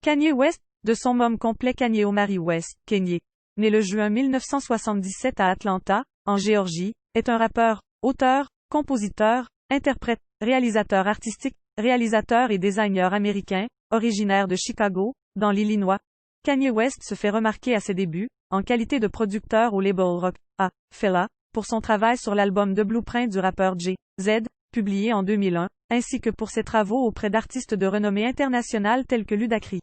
Kanye West, de son nom complet Kanye Omari West, Kanye, né le juin 1977 à Atlanta, en Géorgie, est un rappeur, auteur, compositeur, interprète, réalisateur artistique, réalisateur et designer américain, originaire de Chicago, dans l'Illinois. Kanye West se fait remarquer à ses débuts, en qualité de producteur au label rock Fela, pour son travail sur l'album de Blueprint du rappeur Jay-Z, publié en 2001, ainsi que pour ses travaux auprès d'artistes de renommée internationale tels que Ludacris,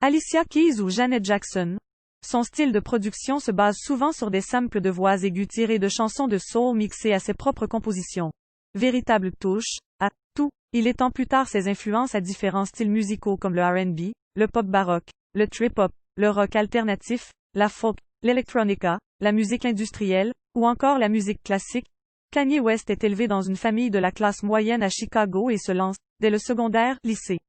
Alicia Keys ou Janet Jackson. Son style de production se base souvent sur des samples de voix aiguës tirées de chansons de soul mixées à ses propres compositions. Véritable touche à tout, il étend plus tard ses influences à différents styles musicaux comme le R&B, le pop baroque, le trip-hop, le rock alternatif, la folk, l'électronica, la musique industrielle, ou encore la musique classique. Kanye West est élevé dans une famille de la classe moyenne à Chicago et se lance, dès le secondaire, lycée,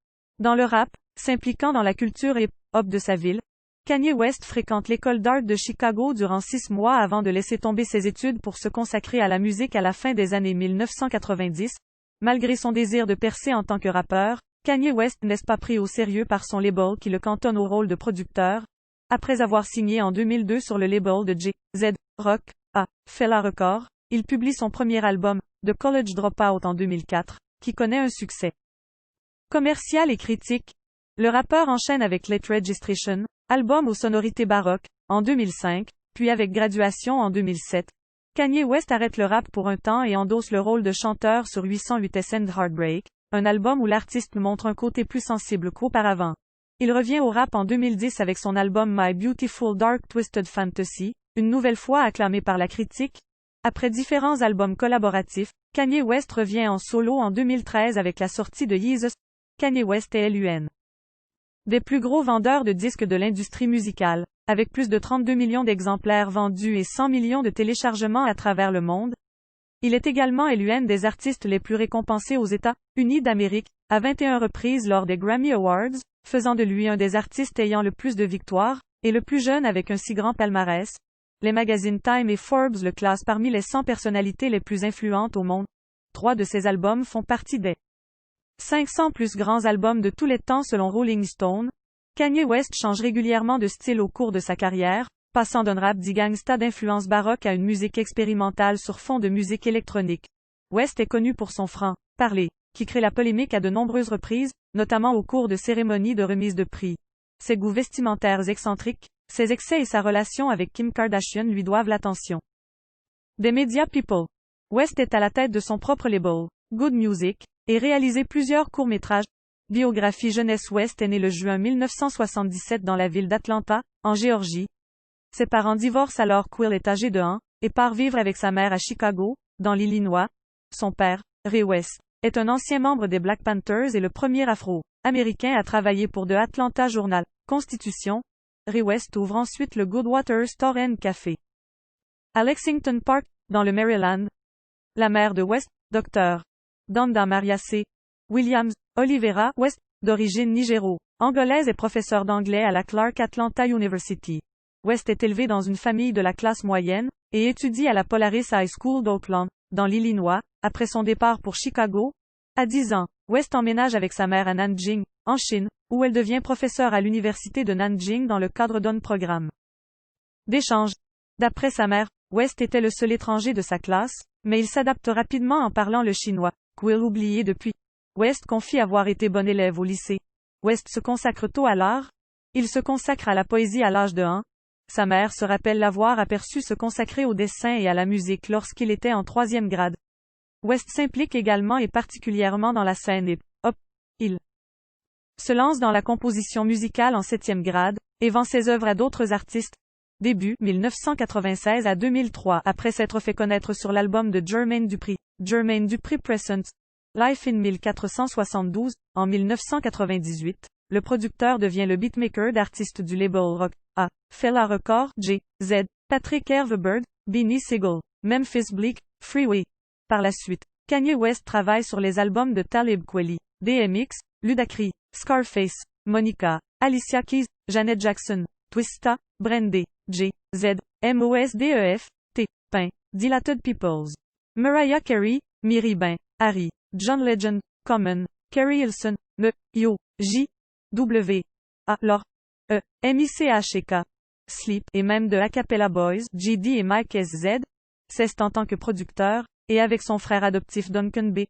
dans le rap, s'impliquant dans la culture hip-hop de sa ville. Kanye West fréquente l'école d'art de Chicago durant 6 mois avant de laisser tomber ses études pour se consacrer à la musique à la fin des années 1990. Malgré son désir de percer en tant que rappeur, Kanye West n'est pas pris au sérieux par son label qui le cantonne au rôle de producteur. Après avoir signé en 2002 sur le label de Jay-Z, Rock, Fela Records, il publie son premier album, The College Dropout en 2004, qui connaît un succès commercial et critique. Le rappeur enchaîne avec Late Registration, album aux sonorités baroques, en 2005, puis avec Graduation en 2007. Kanye West arrête le rap pour un temps et endosse le rôle de chanteur sur 808 and Heartbreak, un album où l'artiste montre un côté plus sensible qu'auparavant. Il revient au rap en 2010 avec son album My Beautiful Dark Twisted Fantasy, une nouvelle fois acclamé par la critique. Après différents albums collaboratifs, Kanye West revient en solo en 2013 avec la sortie de Yeezus. Kanye West est l'un des plus gros vendeurs de disques de l'industrie musicale, avec plus de 32 millions d'exemplaires vendus et 100 millions de téléchargements à travers le monde. Il est également l'un des artistes les plus récompensés aux États-Unis d'Amérique, à 21 reprises lors des Grammy Awards, faisant de lui un des artistes ayant le plus de victoires, et le plus jeune avec un si grand palmarès. Les magazines Time et Forbes le classent parmi les 100 personnalités les plus influentes au monde. 3 de ses albums font partie des 500 plus grands albums de tous les temps selon Rolling Stone. Kanye West change régulièrement de style au cours de sa carrière, passant d'un rap dit gangsta d'influence baroque à une musique expérimentale sur fond de musique électronique. West est connu pour son franc-parler, qui crée la polémique à de nombreuses reprises, notamment au cours de cérémonies de remise de prix. Ses goûts vestimentaires excentriques, ses excès et sa relation avec Kim Kardashian lui doivent l'attention des médias people. West est à la tête de son propre label, Good Music, et réalisé plusieurs courts-métrages. Biographie jeunesse. West est né le juin 1977 dans la ville d'Atlanta, en Géorgie. Ses parents divorcent alors qu'il est âgé de 1, et part vivre avec sa mère à Chicago, dans l'Illinois. Son père, Ray West, est un ancien membre des Black Panthers et le premier Afro-Américain à travailler pour The Atlanta Journal-Constitution. Ray West ouvre ensuite le Goodwater Store and Café à Lexington Park, dans le Maryland. La mère de West, Dr. Danda Maria C. Williams, Olivera West, d'origine nigéro-angolaise et professeur d'anglais à la Clark Atlanta University. West est élevé dans une famille de la classe moyenne, et étudie à la Polaris High School d'Oakland, dans l'Illinois, après son départ pour Chicago. À 10 ans, West emménage avec sa mère à Nanjing, en Chine, où elle devient professeure à l'université de Nanjing dans le cadre d'un programme d'échange. D'après sa mère, West était le seul étranger de sa classe, mais il s'adapte rapidement en parlant le chinois, qu'il oublié depuis. West confie avoir été bon élève au lycée. West se consacre tôt à l'art. Il se consacre à la poésie à l'âge de 1. Sa mère se rappelle l'avoir aperçu se consacrer au dessin et à la musique lorsqu'il était en 3e grade. West s'implique également et particulièrement dans la scène hip-hop. Il se lance dans la composition musicale en 7e grade, et vend ses œuvres à d'autres artistes. Début 1996 à 2003 après s'être fait connaître sur l'album de Jermaine Dupri Presents Life in 1472, en 1998, le producteur devient le beatmaker d'artistes du label rock Fela Records, Jay-Z, Patrick Hervebird, Beanie Sigel, Memphis Bleek, Freeway. Par la suite, Kanye West travaille sur les albums de Talib Kweli, DMX, Ludacris, Scarface, Monica, Alicia Keys, Janet Jackson, Twista, Brandy, Jay-Z, Mosdef, Pain, Dilated Peoples, Mariah Carey, Miri Ben, Harry, John Legend, Common, Kerry Hilson, J. W. Lor, MICHK, Sleep et même de Acapella Boys, JD et Mike SZ, c'est en tant que producteur, et avec son frère adoptif Duncan B.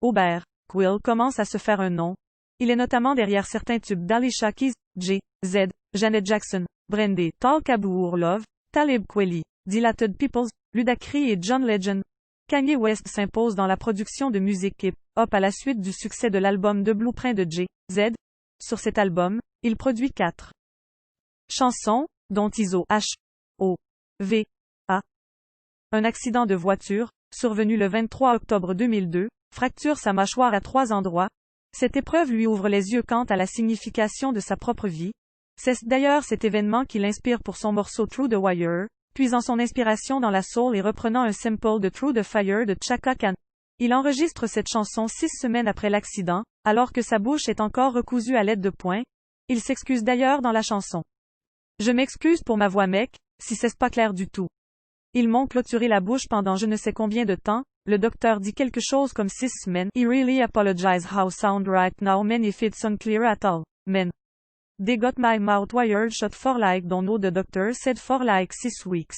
Aubert, Quill commence à se faire un nom. Il est notamment derrière certains tubes d'Alicia Keys, J, Z, Janet Jackson, Brandy, Tal Kabour Love, Talib Kweli, Dilated Peoples, Ludacris et John Legend. Kanye West s'impose dans la production de musique hip-hop à la suite du succès de l'album de Blueprint de J, Z. Sur cet album, il produit 4 chansons, dont ISO H, O, V, A. Un accident de voiture, survenu le 23 octobre 2002, fracture sa mâchoire à 3 endroits. Cette épreuve lui ouvre les yeux quant à la signification de sa propre vie. C'est d'ailleurs cet événement qui l'inspire pour son morceau Through the Wire, puisant son inspiration dans la soul et reprenant un sample de Through the Fire de Chaka Khan. Il enregistre cette chanson 6 semaines après l'accident, alors que sa bouche est encore recousue à l'aide de poings. Il s'excuse d'ailleurs dans la chanson. Je m'excuse pour ma voix mec, si c'est pas clair du tout. Ils m'ont clôturé la bouche pendant je ne sais combien de temps, le docteur dit quelque chose comme 6 semaines. I really apologize how sound right now man if it's unclear at all, man. They got my mouth wired shut for like don't know the doctor said for like 6 weeks.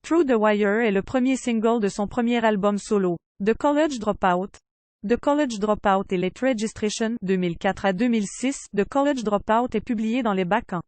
Through the Wire est le premier single de son premier album solo, The College Dropout. The College Dropout et Late Registration, 2004 à 2006. The College Dropout est publié dans les bacs en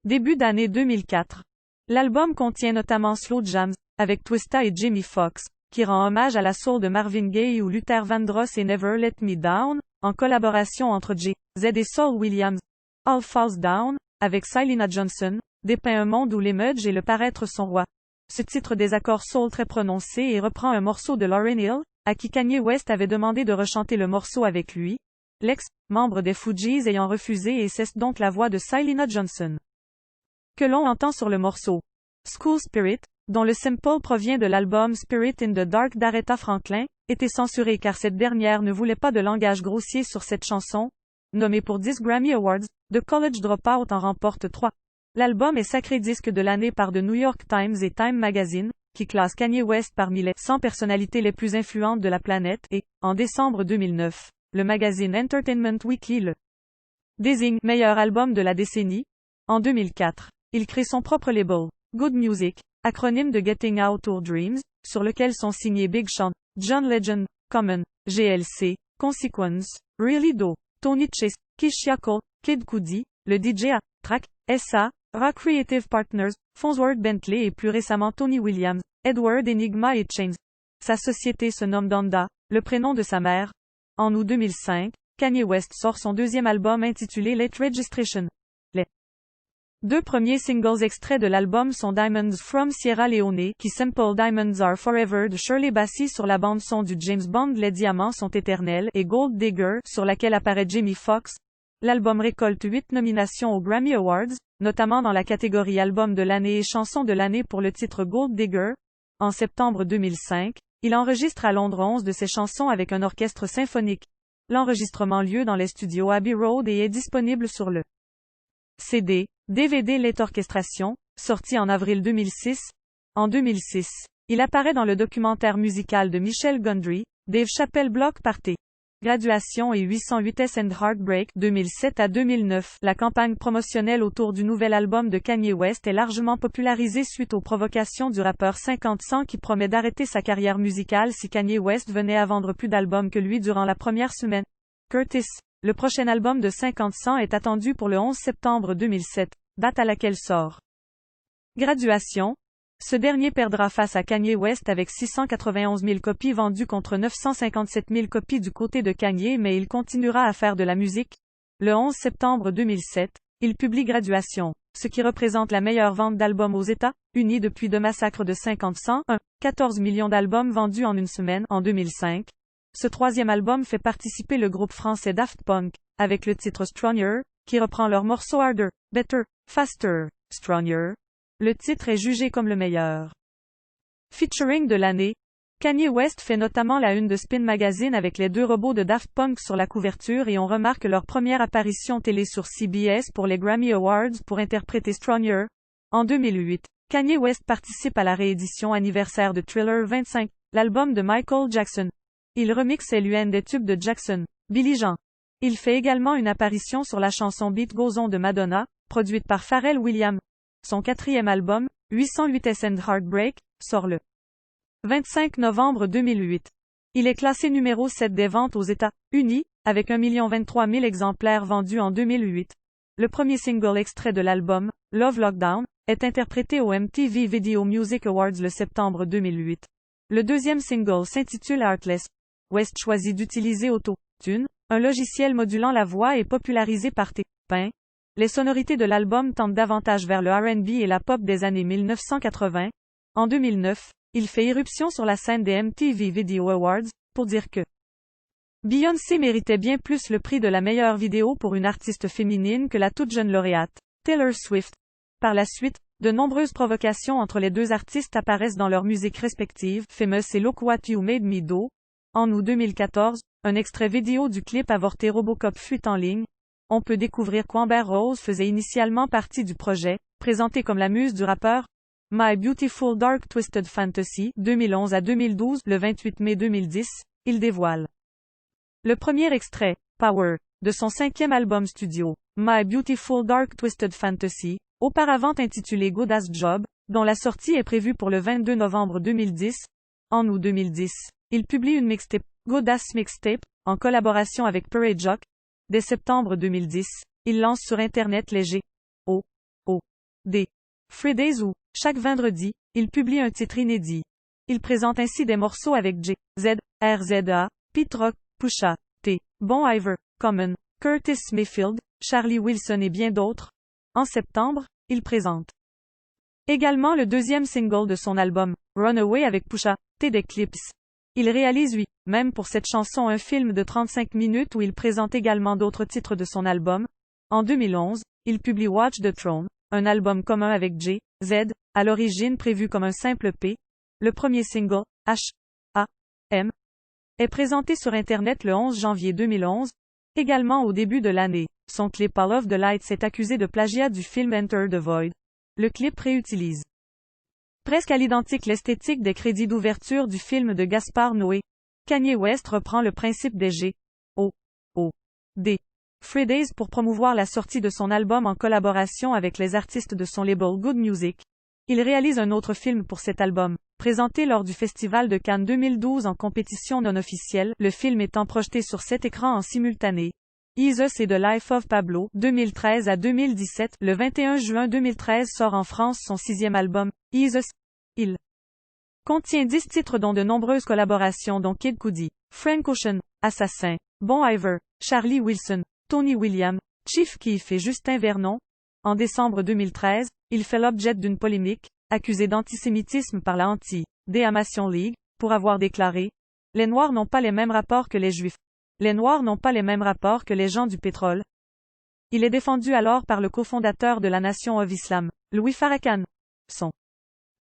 début d'année 2004. L'album contient notamment Slow Jams, avec Twista et Jamie Foxx, qui rend hommage à la soul de Marvin Gaye ou Luther Vandross et Never Let Me Down, en collaboration entre J, Z et Saul Williams. All Falls Down, avec Syleena Johnson, dépeint un monde où l'image et le paraître sont rois. Ce titre des accords soul très prononcés et reprend un morceau de Lauryn Hill, à qui Kanye West avait demandé de rechanter le morceau avec lui. L'ex-membre des Fugees ayant refusé et cesse donc la voix de Syleena Johnson. Que l'on entend sur le morceau School Spirit, dont le sample provient de l'album Spirit in the Dark d'Aretha Franklin, était censuré car cette dernière ne voulait pas de langage grossier sur cette chanson. Nommé pour 10 Grammy Awards, The College Dropout en remporte 3. L'album est sacré disque de l'année par The New York Times et Time Magazine, qui classe Kanye West parmi les 100 personnalités les plus influentes de la planète et, en décembre 2009, le magazine Entertainment Weekly le désigne meilleur album de la décennie. En 2004, il crée son propre label, Good Music, acronyme de Getting Out Our Dreams, sur lequel sont signés Big Sean, John Legend, Common, GLC, Consequence, Really Do, Tony Chase, Keyshia Cole, Kid Cudi, le DJ A, Track, SA, Rock Creative Partners, Fonzworth Bentley et plus récemment Tony Williams, Edward Enigma et Chains. Sa société se nomme Donda, le prénom de sa mère. En août 2005, Kanye West sort son deuxième album intitulé Late Registration. Les 2 premiers singles extraits de l'album sont Diamonds from Sierra Leone, qui sample Diamonds Are Forever de Shirley Bassey sur la bande-son du James Bond Les Diamants sont éternels, et Gold Digger, sur laquelle apparaît Jamie Foxx. L'album récolte 8 nominations aux Grammy Awards, notamment dans la catégorie Album de l'année et Chanson de l'année pour le titre Gold Digger. En septembre 2005, il enregistre à Londres 11 de ses chansons avec un orchestre symphonique. L'enregistrement lieu dans les studios Abbey Road et est disponible sur le CD, DVD Late Orchestration, sorti en avril 2006. En 2006, il apparaît dans le documentaire musical de Michel Gondry, Dave Chappelle Block Party. Graduation et 808s and Heartbreak 2007 à 2009. La campagne promotionnelle autour du nouvel album de Kanye West est largement popularisée suite aux provocations du rappeur 50 Cent qui promet d'arrêter sa carrière musicale si Kanye West venait à vendre plus d'albums que lui durant la première semaine. Curtis, le prochain album de 50 Cent est attendu pour le 11 septembre 2007, date à laquelle sort Graduation. Ce dernier perdra face à Kanye West avec 691 000 copies vendues contre 957 000 copies du côté de Kanye, mais il continuera à faire de la musique. Le 11 septembre 2007, il publie Graduation, ce qui représente la meilleure vente d'albums aux États-Unis depuis The Massacre de 50 Cent, 14 millions d'albums vendus en une semaine en 2005. Ce troisième album fait participer le groupe français Daft Punk, avec le titre Stronger, qui reprend leur morceau Harder, Better, Faster, Stronger. Le titre est jugé comme le meilleur featuring de l'année. Kanye West fait notamment la une de Spin Magazine avec les 2 robots de Daft Punk sur la couverture et on remarque leur première apparition télé sur CBS pour les Grammy Awards pour interpréter Stronger. En 2008, Kanye West participe à la réédition anniversaire de Thriller 25, l'album de Michael Jackson. Il remixe l'une des tubes de Jackson, Billie Jean. Il fait également une apparition sur la chanson Beat Goes On de Madonna, produite par Pharrell Williams. Son quatrième album, 808 and Heartbreak, sort le 25 novembre 2008. Il est classé numéro 7 des ventes aux États-Unis, avec 1 023 000 exemplaires vendus en 2008. Le premier single extrait de l'album, Love Lockdown, est interprété au MTV Video Music Awards le septembre 2008. Le deuxième single s'intitule Heartless. West choisit d'utiliser Auto-Tune, un logiciel modulant la voix et popularisé par T-Pain. Les sonorités de l'album tendent davantage vers le R&B et la pop des années 1980. En 2009, il fait irruption sur la scène des MTV Video Awards, pour dire que Beyoncé méritait bien plus le prix de la meilleure vidéo pour une artiste féminine que la toute jeune lauréate, Taylor Swift. Par la suite, de nombreuses provocations entre les deux artistes apparaissent dans leurs musiques respectives, Famous et Look What You Made Me Do. En août 2014, un extrait vidéo du clip avorté Robocop fuit en ligne. On peut découvrir qu'Amber Rose faisait initialement partie du projet, présenté comme la muse du rappeur. My Beautiful Dark Twisted Fantasy, 2011 à 2012, le 28 mai 2010, il dévoile le premier extrait, Power, de son cinquième album studio, My Beautiful Dark Twisted Fantasy, auparavant intitulé Good Ass Job, dont la sortie est prévue pour le 22 novembre 2010. En août 2010, il publie une mixtape, Good Ass Mixtape, en collaboration avec Parade Jock. Dès septembre 2010, il lance sur Internet les G.O.D. Fridays où, chaque vendredi, il publie un titre inédit. Il présente ainsi des morceaux avec J.Z., RZA, Pete Rock, Pusha T, Bon Iver, Common, Curtis Mayfield, Charlie Wilson et bien d'autres. En septembre, il présente également le deuxième single de son album, Runaway avec Pusha T des clips. Il réalise même pour cette chanson un film de 35 minutes où il présente également d'autres titres de son album. En 2011, il publie Watch the Throne, un album commun avec J.Z., à l'origine prévu comme un simple EP. Le premier single, H.A.M., est présenté sur Internet le 11 janvier 2011. Également au début de l'année, son clip All of the Lights est accusé de plagiat du film Enter the Void. Le clip réutilise presque à l'identique l'esthétique des crédits d'ouverture du film de Gaspar Noé. Kanye West reprend le principe des G.O.D. Fridays pour promouvoir la sortie de son album en collaboration avec les artistes de son label Good Music. Il réalise un autre film pour cet album, présenté lors du Festival de Cannes 2012 en compétition non officielle, le film étant projeté sur 7 écrans en simultané. Jesus et The Life of Pablo, 2013 à 2017, le 21 juin 2013 sort en France son sixième album, Jesus. Il contient 10 titres dont de nombreuses collaborations dont Kid Cudi, Frank Ocean, Assassin, Bon Iver, Charlie Wilson, Tony Williams, Chief Keef et Justin Vernon. En décembre 2013, il fait l'objet d'une polémique, accusé d'antisémitisme par la Anti-Déhamation League, pour avoir déclaré « Les Noirs n'ont pas les mêmes rapports que les Juifs. Les Noirs n'ont pas les mêmes rapports que les gens du pétrole. » Il est défendu alors par le cofondateur de la Nation of Islam, Louis Farrakhan. Son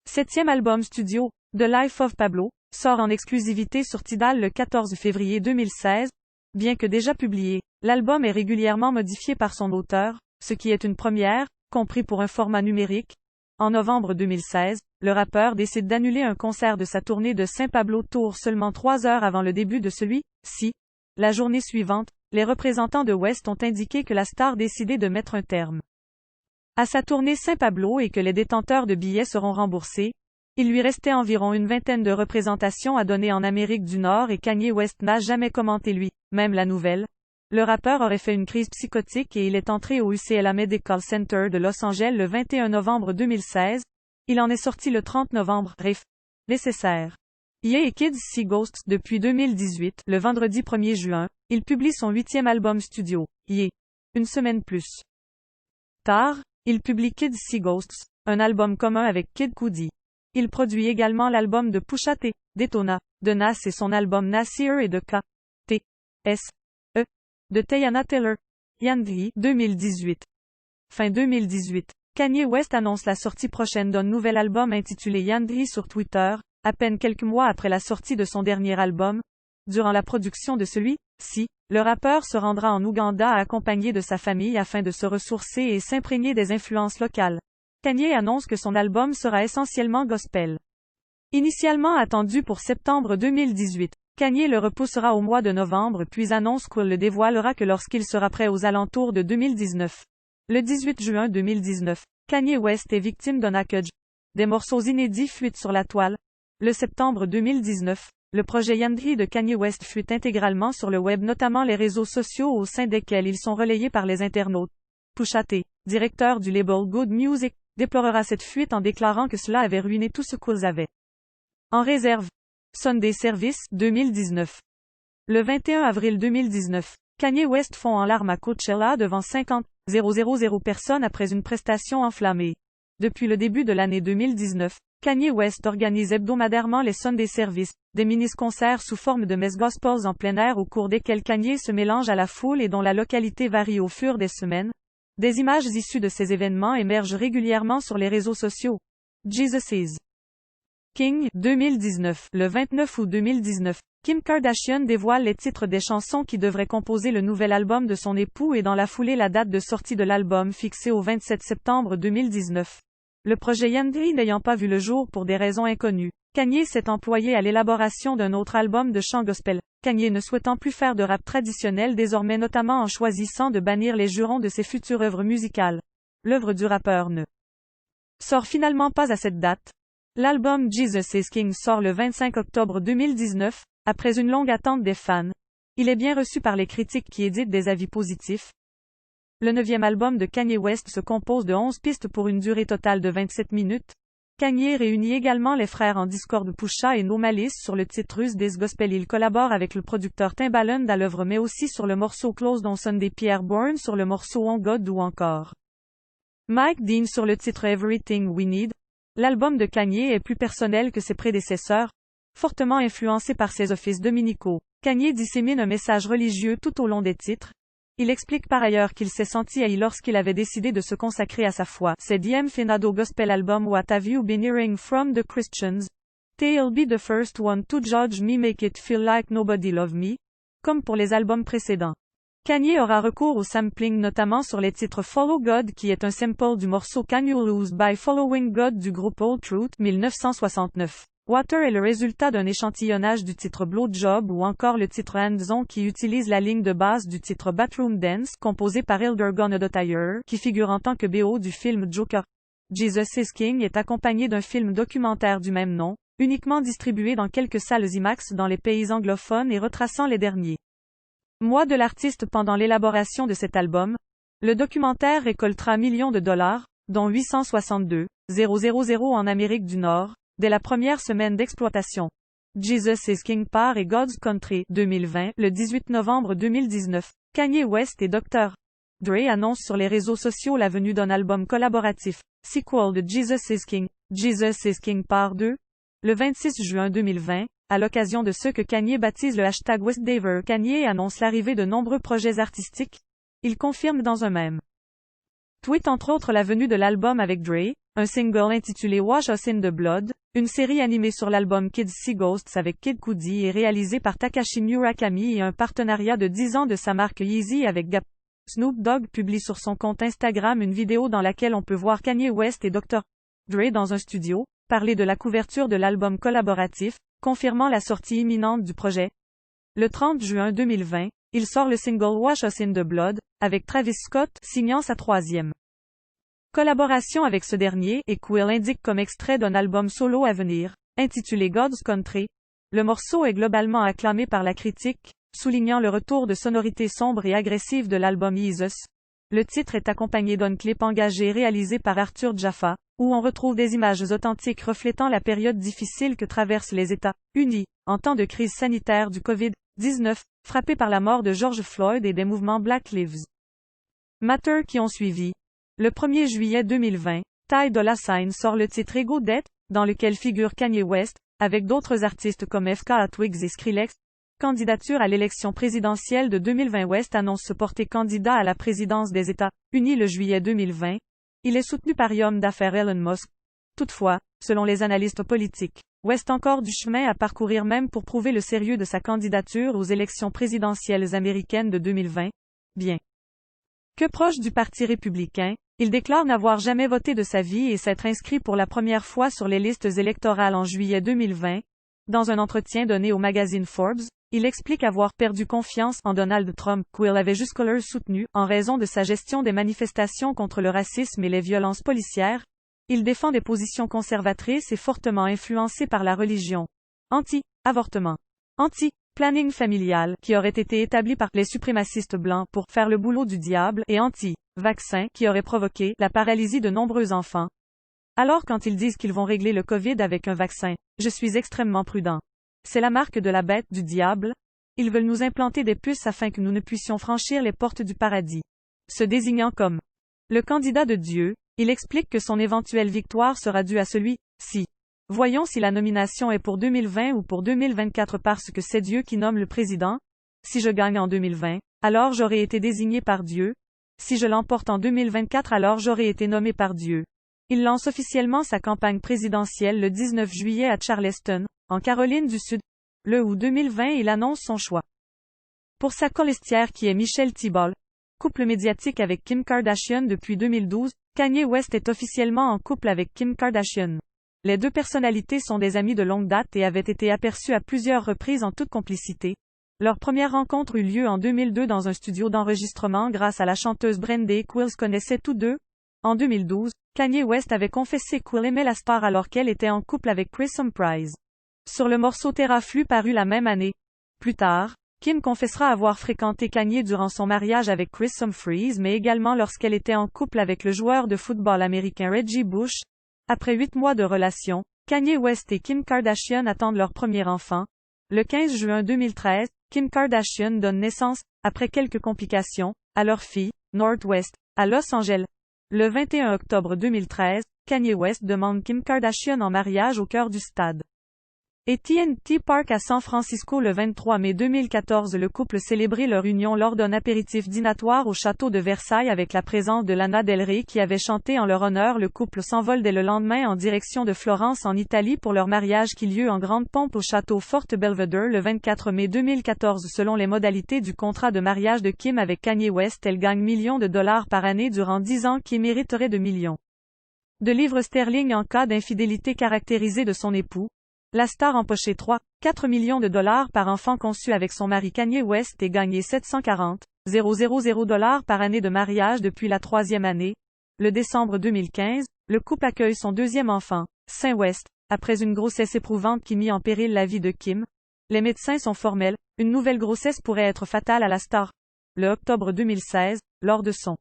septième album studio, The Life of Pablo, sort en exclusivité sur Tidal le 14 février 2016. Bien que déjà publié, l'album est régulièrement modifié par son auteur, ce qui est une première, compris pour un format numérique. En novembre 2016, le rappeur décide d'annuler un concert de sa tournée de Saint-Pablo Tour seulement 3 heures avant le début de celui-ci. La journée suivante, les représentants de West ont indiqué que la star décidait de mettre un terme à sa tournée Saint-Pablo et que les détenteurs de billets seront remboursés. Il lui restait environ une vingtaine de représentations à donner en Amérique du Nord et Kanye West n'a jamais commenté lui-même la nouvelle. Le rappeur aurait fait une crise psychotique et il est entré au UCLA Medical Center de Los Angeles le 21 novembre 2016. Il en est sorti le 30 novembre, nécessaire. Ye et Kids See Ghosts depuis 2018, le vendredi 1er juin, il publie son 8e album studio, Ye. Une semaine plus tard, il publie Kids See Ghosts, un album commun avec Kid Cudi. Il produit également l'album de Pusha T, Daytona, de Nas et son album Nasir et de K.T.S.E. de Teyana Taylor. Yandhi, 2018. Fin 2018. Kanye West annonce la sortie prochaine d'un nouvel album intitulé Yandhi sur Twitter, à peine quelques mois après la sortie de son dernier album. Durant la production de celui-ci, le rappeur se rendra en Ouganda accompagné de sa famille afin de se ressourcer et s'imprégner des influences locales. Kanye annonce que son album sera essentiellement gospel. Initialement attendu pour septembre 2018, Kanye le repoussera au mois de novembre puis annonce qu'il le dévoilera que lorsqu'il sera prêt aux alentours de 2019. Le 18 juin 2019, Kanye West est victime d'un hackage. Des morceaux inédits fuitent sur la toile. Le septembre 2019, le projet Yandhi de Kanye West fuite intégralement sur le web, notamment les réseaux sociaux au sein desquels ils sont relayés par les internautes. Pusha T, directeur du label Good Music, déplorera cette fuite en déclarant que cela avait ruiné tout ce qu'ils avaient en réserve. Sunday Service, 2019. Le 21 avril 2019, Kanye West fond en larmes à Coachella devant 50,000 personnes après une prestation enflammée. Depuis le début de l'année 2019, Kanye West organise hebdomadairement les Sunday Service, des mini-concerts sous forme de messe gospels en plein air au cours desquels Kanye se mélange à la foule et dont la localité varie au fur des semaines. Des images issues de ces événements émergent régulièrement sur les réseaux sociaux. Jesus is King, 2019. Le 29 août 2019, Kim Kardashian dévoile les titres des chansons qui devraient composer le nouvel album de son époux et dans la foulée la date de sortie de l'album fixée au 27 septembre 2019. Le projet Yandhi n'ayant pas vu le jour pour des raisons inconnues, Kanye s'est employé à l'élaboration d'un autre album de chant gospel. Kanye ne souhaitant plus faire de rap traditionnel désormais, notamment en choisissant de bannir les jurons de ses futures œuvres musicales. L'œuvre du rappeur ne sort finalement pas à cette date. L'album Jesus is King sort le 25 octobre 2019, après une longue attente des fans. Il est bien reçu par les critiques qui éditent des avis positifs. Le 9e album de Kanye West se compose de 11 pistes pour une durée totale de 27 minutes. Kanye réunit également les frères en discorde Pusha et No Malice sur le titre Russe des Gospel. Il collabore avec le producteur Timbaland à l'œuvre mais aussi sur le morceau Close dont Sunday Pierre Bourne sur le morceau On God ou encore Mike Dean sur le titre Everything We Need. L'album de Kanye est plus personnel que ses prédécesseurs. Fortement influencé par ses offices dominicaux, Kanye dissémine un message religieux tout au long des titres. Il explique par ailleurs qu'il s'est senti haï lorsqu'il avait décidé de se consacrer à sa foi. C'est DM Finado Gospel Album What Have You Been Hearing From The Christians? They'll be the first one to judge me, make it feel like nobody love me. Comme pour les albums précédents. Kanye aura recours au sampling notamment sur les titres Follow God qui est un sample du morceau Can You Lose by Following God du groupe Old Truth, 1969. Water est le résultat d'un échantillonnage du titre Blow Job ou encore le titre Hands On qui utilise la ligne de base du titre Bathroom Dance composé par Elder Gunadottir qui figure en tant que BO du film Joker. Jesus is King est accompagné d'un film documentaire du même nom, uniquement distribué dans quelques salles IMAX dans les pays anglophones et retraçant les derniers mois de l'artiste pendant l'élaboration de cet album. Le documentaire récoltera millions de dollars, dont 862 000 en Amérique du Nord, dès la première semaine d'exploitation. Jesus is King Part et God's Country, 2020, le 18 novembre 2019. Kanye West et Dr. Dre annoncent sur les réseaux sociaux la venue d'un album collaboratif, sequel de Jesus is King Part 2, le 26 juin 2020. À l'occasion de ce que Kanye baptise le hashtag WestDaver, Kanye annonce l'arrivée de nombreux projets artistiques. Il confirme dans un même tweet entre autres la venue de l'album avec Dre, un single intitulé Wash Us in the Blood, une série animée sur l'album Kids See Ghosts avec Kid Cudi et réalisée par Takashi Murakami et un partenariat de 10 ans de sa marque Yeezy avec Gap. Snoop Dogg publie sur son compte Instagram une vidéo dans laquelle on peut voir Kanye West et Dr. Dre dans un studio, parler de la couverture de l'album collaboratif, confirmant la sortie imminente du projet. Le 30 juin 2020, il sort le single Wash Us in the Blood, avec Travis Scott, signant sa 3e collaboration avec ce dernier, et Quill indique comme extrait d'un album solo à venir, intitulé God's Country. Le morceau est globalement acclamé par la critique, soulignant le retour de sonorités sombres et agressives de l'album Jesus. Le titre est accompagné d'un clip engagé réalisé par Arthur Jaffa, où on retrouve des images authentiques reflétant la période difficile que traversent les États-Unis, en temps de crise sanitaire du Covid-19, frappé par la mort de George Floyd et des mouvements Black Lives Matter qui ont suivi. Le 1er juillet 2020, Ty Dolla $ign sort le titre Ego Death, dans lequel figure Kanye West, avec d'autres artistes comme FKA Twigs et Skrillex. Candidature à l'élection présidentielle de 2020. West annonce se porter candidat à la présidence des États-Unis le juillet 2020. Il est soutenu par l'homme d'affaires Elon Musk. Toutefois, selon les analystes politiques, West a encore du chemin à parcourir même pour prouver le sérieux de sa candidature aux élections présidentielles américaines de 2020. Bien que proche du Parti républicain, il déclare n'avoir jamais voté de sa vie et s'être inscrit pour la première fois sur les listes électorales en juillet 2020. Dans un entretien donné au magazine Forbes, il explique avoir perdu confiance en Donald Trump, qu'il avait jusqu'alors soutenu, en raison de sa gestion des manifestations contre le racisme et les violences policières. Il défend des positions conservatrices et fortement influencées par la religion. Anti-avortement. Anti-planning familial, qui aurait été établi par les suprémacistes blancs pour faire le boulot du diable, et anti-vaccin, qui aurait provoqué la paralysie de nombreux enfants. Alors quand ils disent qu'ils vont régler le Covid avec un vaccin, je suis extrêmement prudent. C'est la marque de la bête, du diable. Ils veulent nous implanter des puces afin que nous ne puissions franchir les portes du paradis. Se désignant comme le candidat de Dieu, il explique que son éventuelle victoire sera due à celui-ci. Voyons si la nomination est pour 2020 ou pour 2024 parce que c'est Dieu qui nomme le président. Si je gagne en 2020, alors j'aurai été désigné par Dieu. Si je l'emporte en 2024 alors j'aurai été nommé par Dieu. Il lance officiellement sa campagne présidentielle le 19 juillet à Charleston, en Caroline du Sud. Le août 2020 il annonce son choix pour sa colistière qui est Michelle Thibault. Couple médiatique avec Kim Kardashian depuis 2012, Kanye West est officiellement en couple avec Kim Kardashian. Les deux personnalités sont des amis de longue date et avaient été aperçus à plusieurs reprises en toute complicité. Leur première rencontre eut lieu en 2002 dans un studio d'enregistrement grâce à la chanteuse Brandy qu'ils connaissaient tous deux. En 2012, Kanye West avait confessé qu'il aimait la star alors qu'elle était en couple avec Chris Humphries. Sur le morceau Teraflu paru la même année. Plus tard, Kim confessera avoir fréquenté Kanye durant son mariage avec Chris Humphries mais également lorsqu'elle était en couple avec le joueur de football américain Reggie Bush. Après 8 mois de relation, Kanye West et Kim Kardashian attendent leur premier enfant. Le 15 juin 2013, Kim Kardashian donne naissance, après quelques complications, à leur fille, Northwest, à Los Angeles. Le 21 octobre 2013, Kanye West demande Kim Kardashian en mariage au cœur du stade AT&T Park à San Francisco le 23 mai 2014. Le couple célébrait leur union lors d'un apéritif dînatoire au château de Versailles avec la présence de Lana Del Rey qui avait chanté en leur honneur. Le couple s'envole dès le lendemain en direction de Florence en Italie pour leur mariage qui lieu en grande pompe au château Fort Belvedere le 24 mai 2014. Selon les modalités du contrat de mariage de Kim avec Kanye West, elle gagne millions de dollars par année durant 10 ans qui mériterait de millions de livres sterling en cas d'infidélité caractérisée de son époux. La star empochait 3,4 millions de dollars par enfant conçu avec son mari Kanye West et gagnait 740 000 dollars par année de mariage depuis la troisième année. Le décembre 2015, le couple accueille son deuxième enfant, Saint West, après une grossesse éprouvante qui mit en péril la vie de Kim. Les médecins sont formels, une nouvelle grossesse pourrait être fatale à la star. Le octobre 2016, lors de son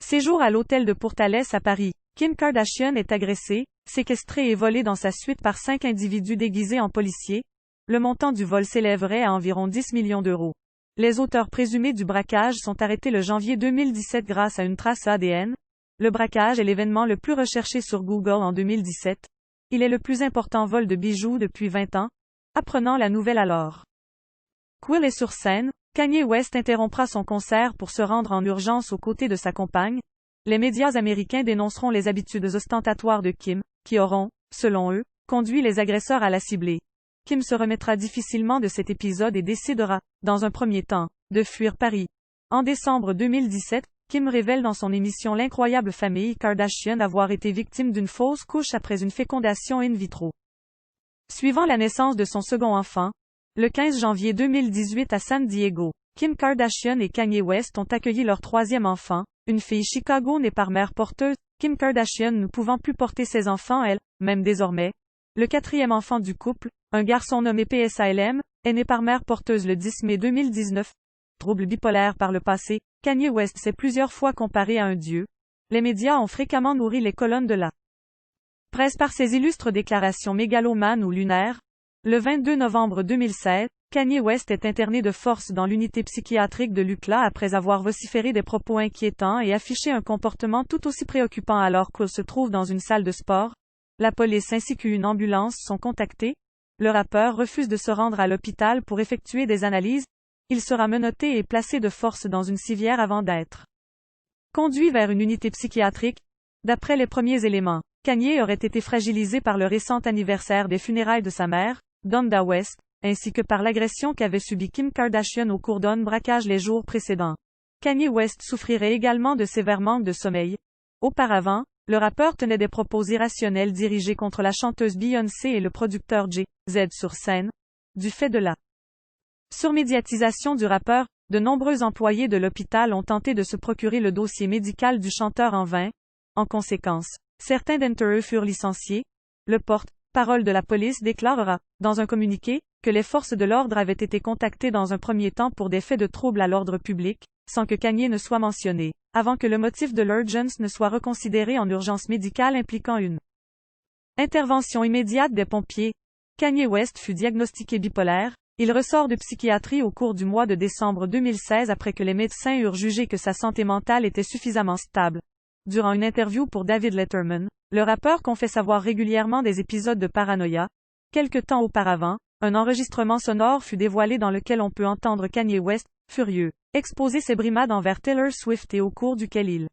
séjour à l'hôtel de Portales à Paris, Kim Kardashian est agressée, séquestrée et volée dans sa suite par 5 individus déguisés en policiers. Le montant du vol s'élèverait à environ 10 millions d'euros. Les auteurs présumés du braquage sont arrêtés le janvier 2017 grâce à une trace ADN. Le braquage est l'événement le plus recherché sur Google en 2017. Il est le plus important vol de bijoux depuis 20 ans. Apprenant la nouvelle alors qu'il est sur scène, Kanye West interrompra son concert pour se rendre en urgence aux côtés de sa compagne. Les médias américains dénonceront les habitudes ostentatoires de Kim, qui auront, selon eux, conduit les agresseurs à la cibler. Kim se remettra difficilement de cet épisode et décidera, dans un premier temps, de fuir Paris. En décembre 2017, Kim révèle dans son émission L'incroyable famille Kardashian avoir été victime d'une fausse couche après une fécondation in vitro. Suivant la naissance de son second enfant, le 15 janvier 2018 à San Diego, Kim Kardashian et Kanye West ont accueilli leur troisième enfant, une fille Chicago née par mère porteuse, Kim Kardashian ne pouvant plus porter ses enfants elle-même désormais. Le quatrième enfant du couple, un garçon nommé PSALM, est né par mère porteuse le 10 mai 2019. Trouble bipolaire par le passé, Kanye West s'est plusieurs fois comparé à un dieu. Les médias ont fréquemment nourri les colonnes de la presse par ses illustres déclarations mégalomanes ou lunaires. Le 22 novembre 2016, Kanye West est interné de force dans l'unité psychiatrique de l'UCLA après avoir vociféré des propos inquiétants et affiché un comportement tout aussi préoccupant alors qu'il se trouve dans une salle de sport. La police ainsi qu'une ambulance sont contactés. Le rappeur refuse de se rendre à l'hôpital pour effectuer des analyses. Il sera menotté et placé de force dans une civière avant d'être conduit vers une unité psychiatrique. D'après les premiers éléments, Kanye aurait été fragilisé par le récent anniversaire des funérailles de sa mère, Donda West, ainsi que par l'agression qu'avait subie Kim Kardashian au cours d'un braquage les jours précédents. Kanye West souffrirait également de sévères manques de sommeil. Auparavant, Le rappeur tenait des propos irrationnels dirigés contre la chanteuse Beyoncé et le producteur Jay-Z sur scène. Du fait de la surmédiatisation du rappeur, de nombreux employés de l'hôpital ont tenté de se procurer le dossier médical du chanteur en vain. En conséquence, certains d'entre eux furent licenciés. Le porte-parole de la police déclarera, dans un communiqué, que les forces de l'ordre avaient été contactées dans un premier temps pour des faits de trouble à l'ordre public, sans que Kanye ne soit mentionné, avant que le motif de l'urgence ne soit reconsidéré en urgence médicale impliquant une intervention immédiate des pompiers. Kanye West fut diagnostiqué bipolaire. Il ressort de psychiatrie au cours du mois de décembre 2016 après que les médecins eurent jugé que sa santé mentale était suffisamment stable. Durant une interview pour David Letterman, le rappeur confesse avoir régulièrement des épisodes de paranoïa. Quelque temps auparavant, un enregistrement sonore fut dévoilé dans lequel on peut entendre Kanye West, furieux, exposer ses brimades envers Taylor Swift et au cours duquel il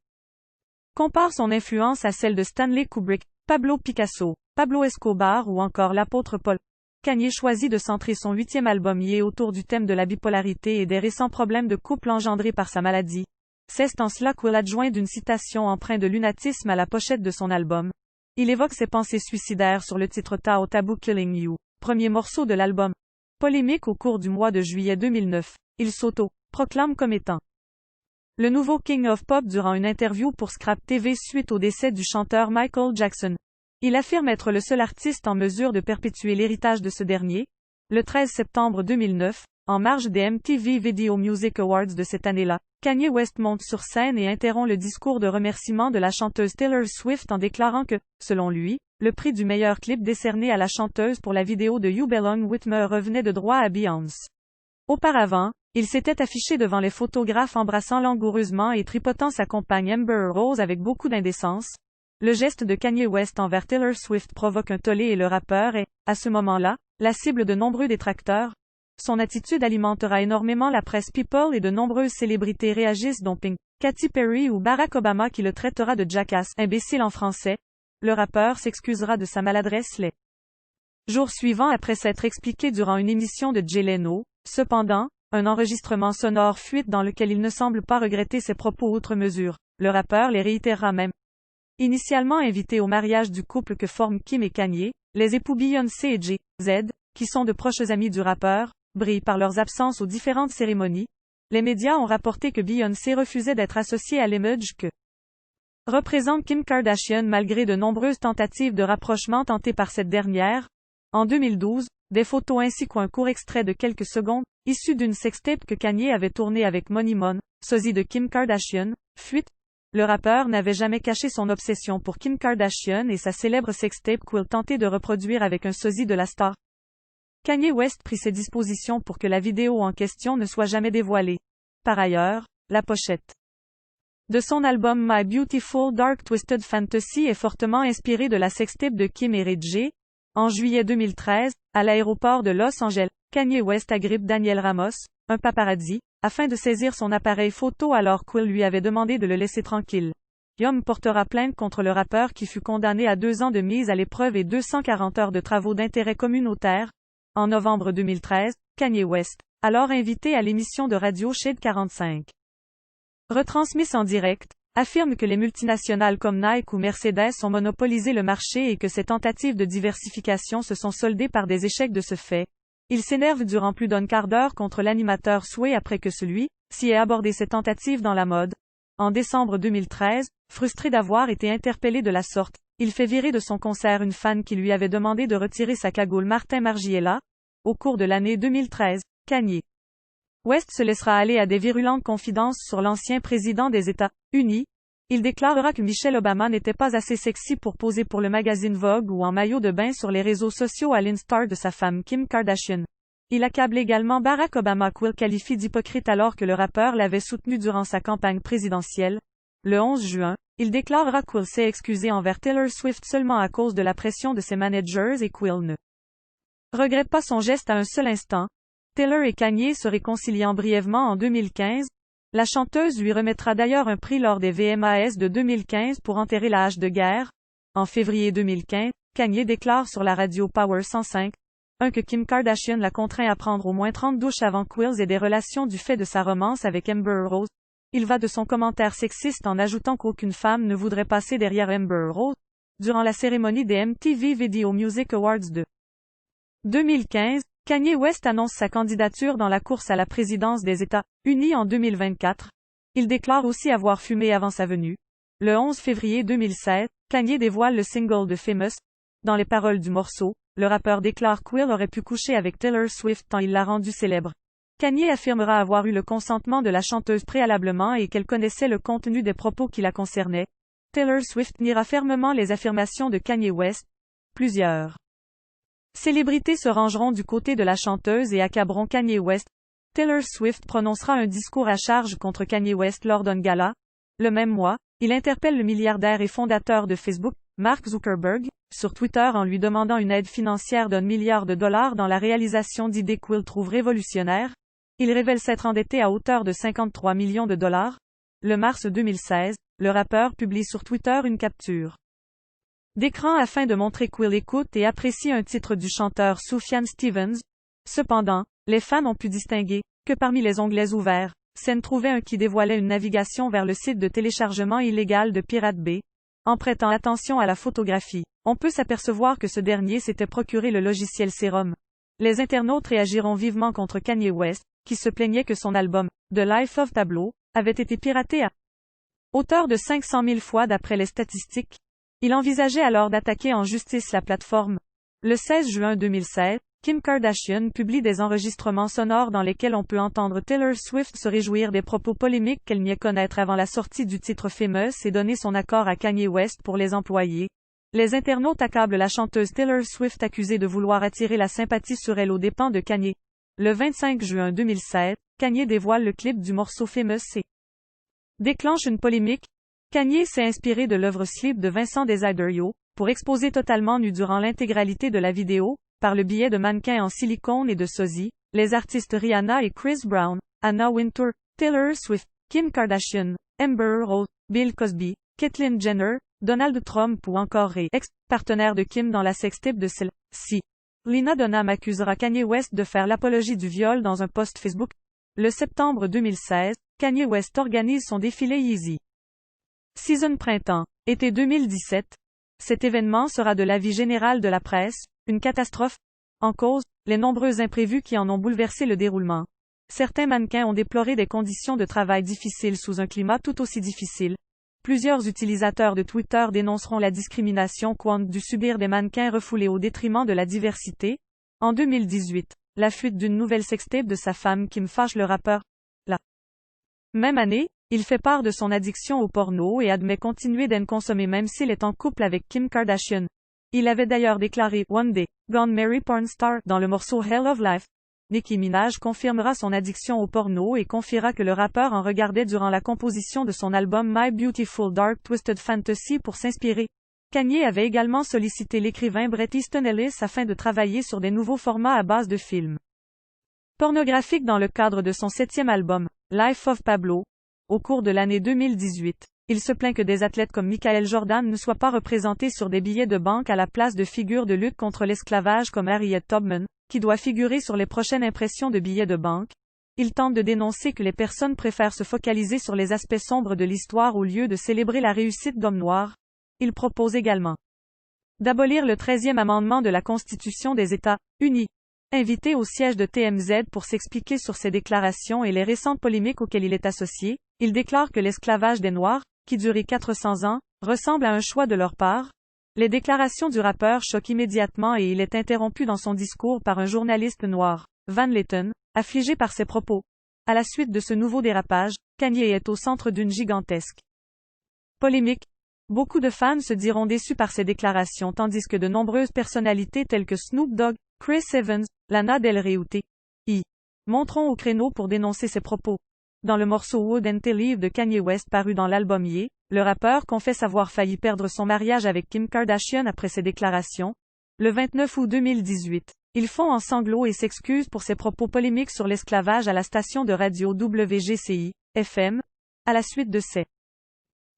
compare son influence à celle de Stanley Kubrick, Pablo Picasso, Pablo Escobar ou encore l'apôtre Paul. Kanye choisit de centrer son 8e album Ye autour du thème de la bipolarité et des récents problèmes de couple engendrés par sa maladie. C'est en cela qu'il adjoint d'une citation empreinte de lunatisme à la pochette de son album. Il évoque ses pensées suicidaires sur le titre Tao Taboo Killing You, premier morceau de l'album. Polémique au cours du mois de juillet 2009, il s'auto-proclame comme étant le nouveau King of Pop durant une interview pour Scrap TV suite au décès du chanteur Michael Jackson. Il affirme être le seul artiste en mesure de perpétuer l'héritage de ce dernier. Le 13 septembre 2009, en marge des MTV Video Music Awards de cette année-là, Kanye West monte sur scène et interrompt le discours de remerciement de la chanteuse Taylor Swift en déclarant que, selon lui, le prix du meilleur clip décerné à la chanteuse pour la vidéo de You Belong With Me revenait de droit à Beyoncé. Auparavant, il s'était affiché devant les photographes embrassant langoureusement et tripotant sa compagne Amber Rose avec beaucoup d'indécence. Le geste de Kanye West envers Taylor Swift provoque un tollé et le rappeur est, à ce moment-là, la cible de nombreux détracteurs. Son attitude alimentera énormément la presse People et de nombreuses célébrités réagissent dont Pink, Katy Perry ou Barack Obama qui le traitera de jackass, imbécile en français. Le rappeur s'excusera de sa maladresse les jours suivants après s'être expliqué durant une émission de Jay Leno. Cependant, un enregistrement sonore fuite dans lequel il ne semble pas regretter ses propos outre mesure. Le rappeur les réitérera même. Initialement invités au mariage du couple que forment Kim et Kanye, les époux Beyoncé et Jay-Z, qui sont de proches amis du rappeur, brillent par leurs absences aux différentes cérémonies. Les médias ont rapporté que Beyoncé refusait d'être associée à l'image que représente Kim Kardashian malgré de nombreuses tentatives de rapprochement tentées par cette dernière. En 2012, des photos ainsi qu'un court extrait de quelques secondes, issu d'une sextape que Kanye avait tournée avec Money Mon, sosie de Kim Kardashian, fuite. Le rappeur n'avait jamais caché son obsession pour Kim Kardashian et sa célèbre sextape qu'il tentait de reproduire avec un sosie de la star. Kanye West prit ses dispositions pour que la vidéo en question ne soit jamais dévoilée. Par ailleurs, la pochette de son album My Beautiful Dark Twisted Fantasy est fortement inspirée de la sextape de Kim et Jay. En juillet 2013, à l'aéroport de Los Angeles, Kanye West agrippe Daniel Ramos, un paparazzi, afin de saisir son appareil photo alors qu'il lui avait demandé de le laisser tranquille. Yom portera plainte contre le rappeur qui fut condamné à 2 ans de mise à l'épreuve et 240 heures de travaux d'intérêt communautaire. En novembre 2013, Kanye West, alors invité à l'émission de radio Shade 45, retransmise en direct, affirme que les multinationales comme Nike ou Mercedes ont monopolisé le marché et que ces tentatives de diversification se sont soldées par des échecs de ce fait. Il s'énerve durant plus d'un quart d'heure contre l'animateur Sway après que celui-ci ait abordé ses tentatives dans la mode. En décembre 2013, frustré d'avoir été interpellé de la sorte, il fait virer de son concert une fan qui lui avait demandé de retirer sa cagoule Martin Margiela. Au cours de l'année 2013, Kanye West se laissera aller à des virulentes confidences sur l'ancien président des États-Unis. Il déclarera que Michelle Obama n'était pas assez sexy pour poser pour le magazine Vogue ou en maillot de bain sur les réseaux sociaux à l'instar de sa femme Kim Kardashian. Il accable également Barack Obama qu'il qualifie d'hypocrite alors que le rappeur l'avait soutenu durant sa campagne présidentielle. Le 11 juin, il déclarera qu'il s'est excusé envers Taylor Swift seulement à cause de la pression de ses managers et qu'il ne regrette pas son geste à un seul instant. Taylor et Kanye se réconciliant brièvement en 2015. La chanteuse lui remettra d'ailleurs un prix lors des VMAs de 2015 pour enterrer la hache de guerre. En février 2015, Kanye déclare sur la radio Power 105 que Kim Kardashian l'a contraint à prendre au moins 30 douches avant qu'ils aient des relations du fait de sa romance avec Amber Rose. Il va de son commentaire sexiste en ajoutant qu'aucune femme ne voudrait passer derrière Amber Rose durant la cérémonie des MTV Video Music Awards de 2015. Kanye West annonce sa candidature dans la course à la présidence des États-Unis en 2024. Il déclare aussi avoir fumé avant sa venue. Le 11 février 2016, Kanye dévoile le single de Famous. Dans les paroles du morceau, le rappeur déclare qu'il aurait pu coucher avec Taylor Swift tant il l'a rendue célèbre. Kanye affirmera avoir eu le consentement de la chanteuse préalablement et qu'elle connaissait le contenu des propos qui la concernaient. Taylor Swift niera fermement les affirmations de Kanye West. Plusieurs célébrités se rangeront du côté de la chanteuse et accableront Kanye West. Taylor Swift prononcera un discours à charge contre Kanye West lors d'un gala. Le même mois, il interpelle le milliardaire et fondateur de Facebook, Mark Zuckerberg, sur Twitter en lui demandant une aide financière d'$1 milliard dans la réalisation d'idées qu'il trouve révolutionnaires. Il révèle s'être endetté à hauteur de $53 millions. Le mars 2016, le rappeur publie sur Twitter une capture d'écran afin de montrer qu'il écoute et apprécie un titre du chanteur Sufjan Stevens. Cependant, les fans ont pu distinguer que parmi les onglets ouverts, Sen trouvait un qui dévoilait une navigation vers le site de téléchargement illégal de Pirate Bay. En prêtant attention à la photographie, on peut s'apercevoir que ce dernier s'était procuré le logiciel Serum. Les internautes réagiront vivement contre Kanye West, qui se plaignait que son album, The Life of Pablo, avait été piraté à hauteur de 500 000 fois d'après les statistiques. Il envisageait alors d'attaquer en justice la plateforme. Le 16 juin 2016, Kim Kardashian publie des enregistrements sonores dans lesquels on peut entendre Taylor Swift se réjouir des propos polémiques qu'elle niait connaître avant la sortie du titre Famous et donner son accord à Kanye West pour les employer. Les internautes accablent la chanteuse Taylor Swift accusée de vouloir attirer la sympathie sur elle aux dépens de Kanye. Le 25 juin 2007, Kanye dévoile le clip du morceau Famous et déclenche une polémique. Kanye s'est inspiré de l'œuvre Sleep de Vincent Desiderio pour exposer totalement nu durant l'intégralité de la vidéo, par le biais de mannequins en silicone et de sosie, les artistes Rihanna et Chris Brown, Anna Wintour, Taylor Swift, Kim Kardashian, Amber Rose, Bill Cosby, Caitlyn Jenner, Donald Trump ou encore Ray, ex-partenaire de Kim dans la sextape de celle-ci. Lena Dunham accusera Kanye West de faire l'apologie du viol dans un post Facebook. Le septembre 2016, Kanye West organise son défilé Yeezy Season Printemps, été 2017. Cet événement sera de l'avis général de la presse, une catastrophe. En cause, les nombreux imprévus qui en ont bouleversé le déroulement. Certains mannequins ont déploré des conditions de travail difficiles sous un climat tout aussi difficile. Plusieurs utilisateurs de Twitter dénonceront la discrimination qu'ont dû subir des mannequins refoulés au détriment de la diversité. En 2018, la fuite d'une nouvelle sextape de sa femme Kim fâche le rappeur. La même année, il fait part de son addiction au porno et admet continuer d'en consommer même s'il est en couple avec Kim Kardashian. Il avait d'ailleurs déclaré « One day, gone marry porn star » dans le morceau Hell of Life. Nicki Minaj confirmera son addiction au porno et confiera que le rappeur en regardait durant la composition de son album My Beautiful Dark Twisted Fantasy pour s'inspirer. Kanye avait également sollicité l'écrivain Bret Easton Ellis afin de travailler sur des nouveaux formats à base de films pornographiques dans le cadre de son 7e album, Life of Pablo. Au cours de l'année 2018, il se plaint que des athlètes comme Michael Jordan ne soient pas représentés sur des billets de banque à la place de figures de lutte contre l'esclavage comme Harriet Tubman, qui doit figurer sur les prochaines impressions de billets de banque. Il tente de dénoncer que les personnes préfèrent se focaliser sur les aspects sombres de l'histoire au lieu de célébrer la réussite d'hommes noirs. Il propose également d'abolir le 13e amendement de la Constitution des États-Unis. Invité au siège de TMZ pour s'expliquer sur ses déclarations et les récentes polémiques auxquelles il est associé, il déclare que l'esclavage des Noirs, qui durait 400 ans, ressemble à un choix de leur part. Les déclarations du rappeur choquent immédiatement et il est interrompu dans son discours par un journaliste noir, Van Layton, affligé par ses propos. À la suite de ce nouveau dérapage, Kanye est au centre d'une gigantesque polémique. Beaucoup de fans se diront déçus par ses déclarations tandis que de nombreuses personnalités telles que Snoop Dogg, Chris Evans, Lana Del Rey ou T.I. monteront au créneau pour dénoncer ses propos. Dans le morceau Wouldn't I Leave de Kanye West paru dans l'album Ye, le rappeur confesse avoir failli perdre son mariage avec Kim Kardashian après ses déclarations. Le 29 août 2018, il fond en sanglots et s'excuse pour ses propos polémiques sur l'esclavage à la station de radio WGCI, FM, à la suite de ses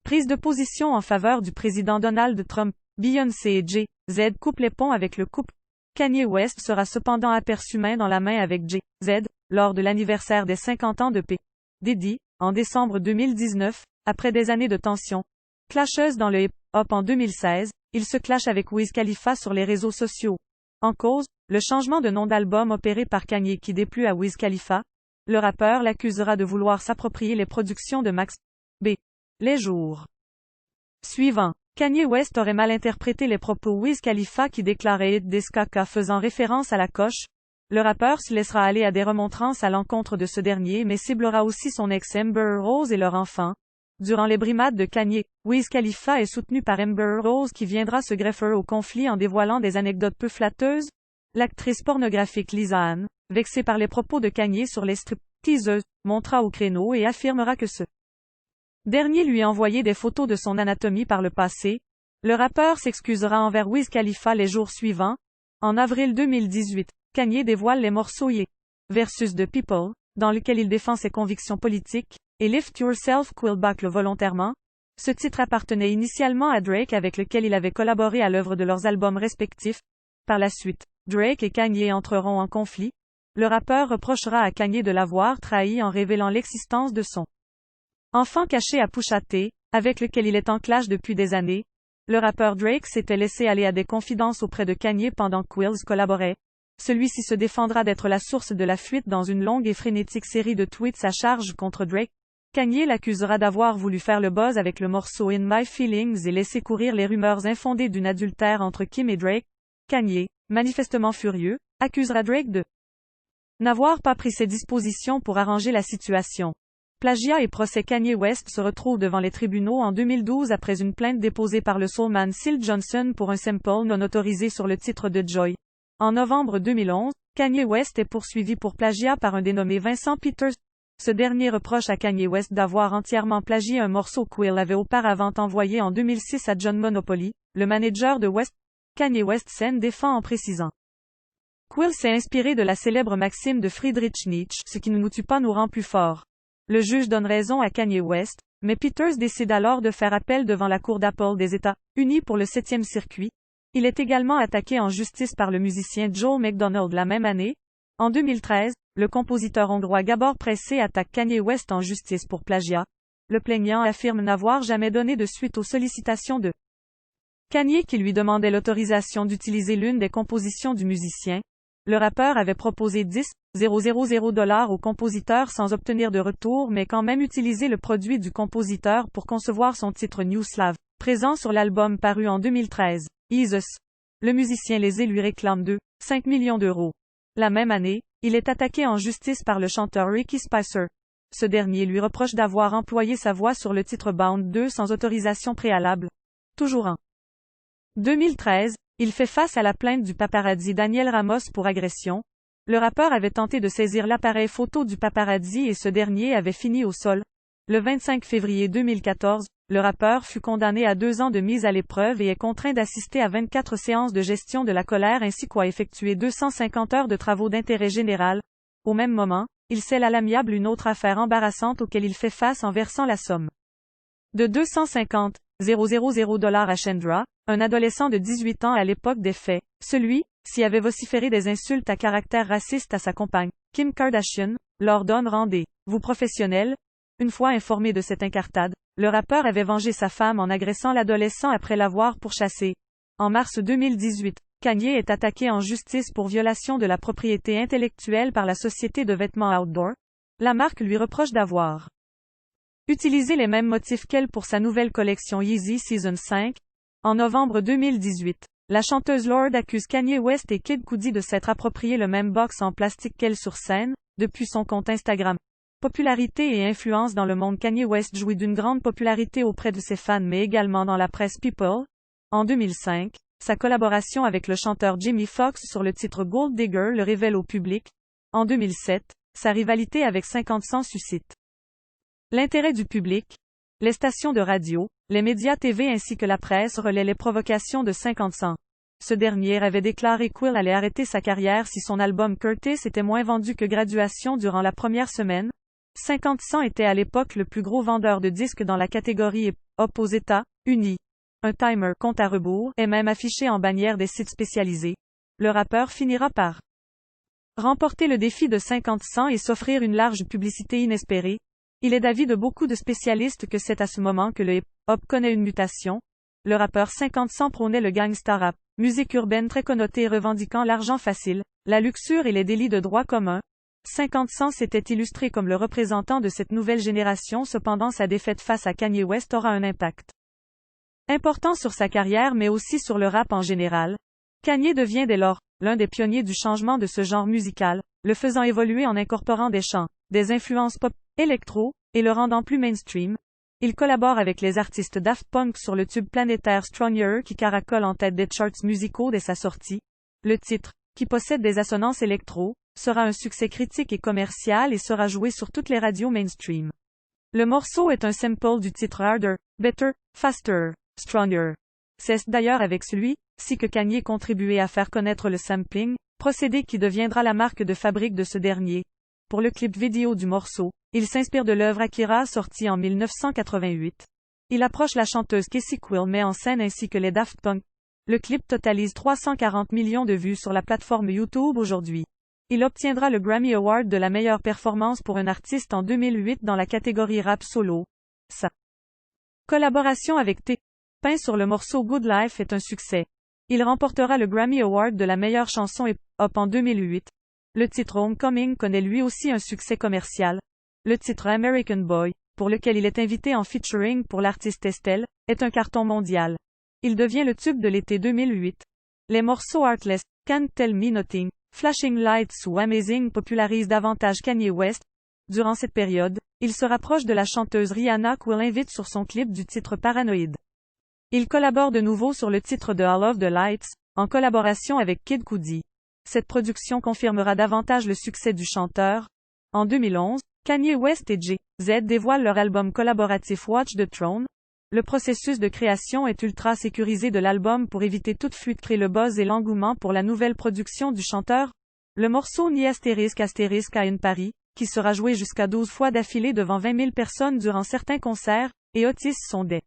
prises de position en faveur du président Donald Trump. Beyoncé et Jay-Z coupent les ponts avec le couple. Kanye West sera cependant aperçu main dans la main avec Jay-Z, lors de l'anniversaire des 50 ans de P. Diddy, en décembre 2019, après des années de tensions clasheuses dans le hip-hop en 2016, il se clash avec Wiz Khalifa sur les réseaux sociaux. En cause, le changement de nom d'album opéré par Kanye qui déplut à Wiz Khalifa. Le rappeur l'accusera de vouloir s'approprier les productions de Max B. Les jours suivants, Kanye West aurait mal interprété les propos Wiz Khalifa qui déclarait Hit this caca faisant référence à la coche. Le rappeur se laissera aller à des remontrances à l'encontre de ce dernier mais ciblera aussi son ex Amber Rose et leur enfant. Durant les brimades de Kanye, Wiz Khalifa est soutenu par Amber Rose qui viendra se greffer au conflit en dévoilant des anecdotes peu flatteuses. L'actrice pornographique Lisa Ann, vexée par les propos de Kanye sur les strip-teaseuses, montera au créneau et affirmera que ce dernier lui envoyait des photos de son anatomie par le passé. Le rappeur s'excusera envers Wiz Khalifa les jours suivants. En avril 2018, Kanye dévoile les morceaux Ye versus The People, dans lequel il défend ses convictions politiques, et Lift Yourself Quill Back le volontairement. Ce titre appartenait initialement à Drake avec lequel il avait collaboré à l'œuvre de leurs albums respectifs. Par la suite, Drake et Kanye entreront en conflit. Le rappeur reprochera à Kanye de l'avoir trahi en révélant l'existence de son enfant caché à Pusha T, avec lequel il est en clash depuis des années. Le rappeur Drake s'était laissé aller à des confidences auprès de Kanye pendant que Quills collaborait. Celui-ci se défendra d'être la source de la fuite dans une longue et frénétique série de tweets à charge contre Drake. Kanye l'accusera d'avoir voulu faire le buzz avec le morceau In My Feelings et laisser courir les rumeurs infondées d'une adultère entre Kim et Drake. Kanye, manifestement furieux, accusera Drake de n'avoir pas pris ses dispositions pour arranger la situation. Plagiat et procès. Kanye West se retrouve devant les tribunaux en 2012 après une plainte déposée par le soulman Syl Johnson pour un sample non autorisé sur le titre de Joy. En novembre 2011, Kanye West est poursuivi pour plagiat par un dénommé Vincent Peters. Ce dernier reproche à Kanye West d'avoir entièrement plagié un morceau Quill avait auparavant envoyé en 2006 à John Monopoly, le manager de West. Kanye West s'en défend en précisant: Quill s'est inspiré de la célèbre maxime de Friedrich Nietzsche, ce qui ne nous tue pas nous rend plus forts. Le juge donne raison à Kanye West, mais Peters décide alors de faire appel devant la Cour d'appel des États-Unis pour le 7e circuit. Il est également attaqué en justice par le musicien Joe McDonald la même année. En 2013, le compositeur hongrois Gabor Pressé attaque Kanye West en justice pour plagiat. Le plaignant affirme n'avoir jamais donné de suite aux sollicitations de Kanye qui lui demandait l'autorisation d'utiliser l'une des compositions du musicien. Le rappeur avait proposé 10 000 $ au compositeur sans obtenir de retour mais quand même utilisé le produit du compositeur pour concevoir son titre New Slave, présent sur l'album paru en 2013, Jesus. Le musicien lésé lui réclame 2,5 millions d'euros. La même année, il est attaqué en justice par le chanteur Ricky Spicer. Ce dernier lui reproche d'avoir employé sa voix sur le titre Bound 2 sans autorisation préalable. Toujours en 2013, il fait face à la plainte du paparazzi Daniel Ramos pour agression. Le rappeur avait tenté de saisir l'appareil photo du paparazzi et ce dernier avait fini au sol. Le 25 février 2014, le rappeur fut condamné à 2 ans de mise à l'épreuve et est contraint d'assister à 24 séances de gestion de la colère ainsi qu'à effectuer 250 heures de travaux d'intérêt général. Au même moment, il scelle à l'amiable une autre affaire embarrassante auquel il fait face en versant la somme de 250 000 $ à Chandra, un adolescent de 18 ans à l'époque des faits. Celui-ci avait vociféré des insultes à caractère raciste à sa compagne, Kim Kardashian, lors d'un rendez-vous professionnel. Une fois informé de cette incartade, le rappeur avait vengé sa femme en agressant l'adolescent après l'avoir pourchassé. En mars 2018, Kanye est attaqué en justice pour violation de la propriété intellectuelle par la société de vêtements Outdoor. La marque lui reproche d'avoir utilisé les mêmes motifs qu'elle pour sa nouvelle collection Yeezy Season 5. En novembre 2018, la chanteuse Lorde accuse Kanye West et Kid Cudi de s'être approprié le même box en plastique qu'elle sur scène, depuis son compte Instagram. Popularité et influence dans le monde. Kanye West jouit d'une grande popularité auprès de ses fans mais également dans la presse People. En 2005, sa collaboration avec le chanteur Jamie Foxx sur le titre Gold Digger le révèle au public. En 2007, sa rivalité avec 50 Cent suscite l'intérêt du public. Les stations de radio, les médias TV ainsi que la presse relaient les provocations de 50 Cent. Ce dernier avait déclaré Quill allait arrêter sa carrière si son album Curtis était moins vendu que Graduation durant la première semaine. 50 Cent était à l'époque le plus gros vendeur de disques dans la catégorie hip-hop aux États-Unis. Un timer compte à rebours est même affiché en bannière des sites spécialisés. Le rappeur finira par remporter le défi de 50 Cent et s'offrir une large publicité inespérée. Il est d'avis de beaucoup de spécialistes que c'est à ce moment que le hip-hop connaît une mutation. Le rappeur 50 Cent prônait le gangsta rap, musique urbaine très connotée revendiquant l'argent facile, la luxure et les délits de droit commun. 50 Cent s'était illustré comme le représentant de cette nouvelle génération, cependant sa défaite face à Kanye West aura un impact important sur sa carrière mais aussi sur le rap en général. Kanye devient dès lors l'un des pionniers du changement de ce genre musical, le faisant évoluer en incorporant des chants, des influences pop, électro, et le rendant plus mainstream. Il collabore avec les artistes Daft Punk sur le tube planétaire Stronger qui caracole en tête des charts musicaux dès sa sortie. Le titre, qui possède des assonances électro, sera un succès critique et commercial et sera joué sur toutes les radios mainstream. Le morceau est un sample du titre Harder, Better, Faster, Stronger. C'est d'ailleurs avec celui-ci que Kanye contribuait à faire connaître le sampling, procédé qui deviendra la marque de fabrique de ce dernier. Pour le clip vidéo du morceau, il s'inspire de l'œuvre Akira sortie en 1988. Il approche la chanteuse Casey Quill met en scène ainsi que les Daft Punk. Le clip totalise 340 millions de vues sur la plateforme YouTube aujourd'hui. Il obtiendra le Grammy Award de la meilleure performance pour un artiste en 2008 dans la catégorie rap solo. Sa collaboration avec T-Pain sur le morceau Good Life est un succès. Il remportera le Grammy Award de la meilleure chanson hip-hop en 2008. Le titre Homecoming connaît lui aussi un succès commercial. Le titre American Boy, pour lequel il est invité en featuring pour l'artiste Estelle, est un carton mondial. Il devient le tube de l'été 2008. Les morceaux Heartless, Can't Tell Me Nothing, Flashing Lights ou Amazing popularisent davantage Kanye West. Durant cette période, il se rapproche de la chanteuse Rihanna qu'il invite sur son clip du titre Paranoid. Il collabore de nouveau sur le titre de All of the Lights, en collaboration avec Kid Cudi. Cette production confirmera davantage le succès du chanteur. En 2011, Kanye West et Jay-Z dévoilent leur album collaboratif Watch the Throne. Le processus de création est ultra sécurisé de l'album pour éviter toute fuite crée le buzz et l'engouement pour la nouvelle production du chanteur. Le morceau Ni astérisque à une Paris, qui sera joué jusqu'à 12 fois d'affilée devant 20 000 personnes durant certains concerts, et Otis sont des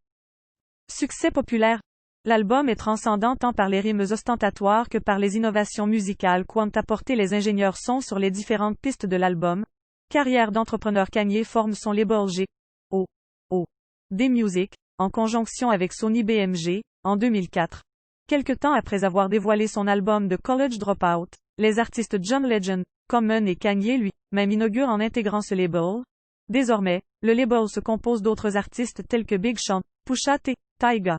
succès populaires. L'album est transcendant tant par les rimes ostentatoires que par les innovations musicales qu'ont apporté les ingénieurs son sur les différentes pistes de l'album. Carrière d'entrepreneur, Kanye forme son label G.O.D. Music, en conjonction avec Sony BMG, en 2004. Quelque temps après avoir dévoilé son album The College Dropout, les artistes John Legend, Common et Kanye lui-même inaugurent en intégrant ce label. Désormais, le label se compose d'autres artistes tels que Big Sean, Pusha T, Tyga,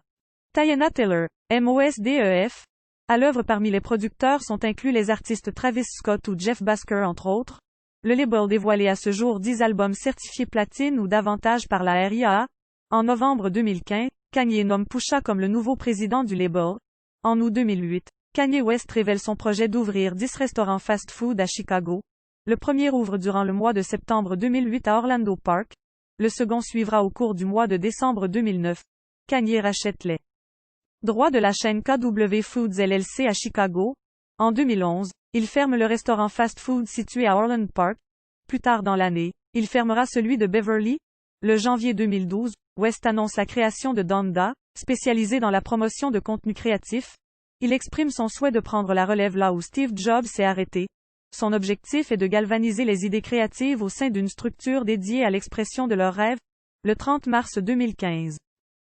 Teyana Taylor, Mos Def. À l'œuvre parmi les producteurs sont inclus les artistes Travis Scott ou Jeff Basker entre autres. Le label dévoilé à ce jour 10 albums certifiés platine ou davantage par la RIAA. En novembre 2015, Kanye nomme Pusha comme le nouveau président du label. En août 2008, Kanye West révèle son projet d'ouvrir 10 restaurants fast-food à Chicago. Le premier ouvre durant le mois de septembre 2008 à Orlando Park. Le second suivra au cours du mois de décembre 2009. Kanye rachète les droits de la chaîne KW Foods LLC à Chicago. En 2011, il ferme le restaurant fast-food situé à Orland Park. Plus tard dans l'année, il fermera celui de Beverly. Le janvier 2012, West annonce la création de Donda, spécialisé dans la promotion de contenu créatif. Il exprime son souhait de prendre la relève là où Steve Jobs s'est arrêté. Son objectif est de galvaniser les idées créatives au sein d'une structure dédiée à l'expression de leurs rêves. Le 30 mars 2015.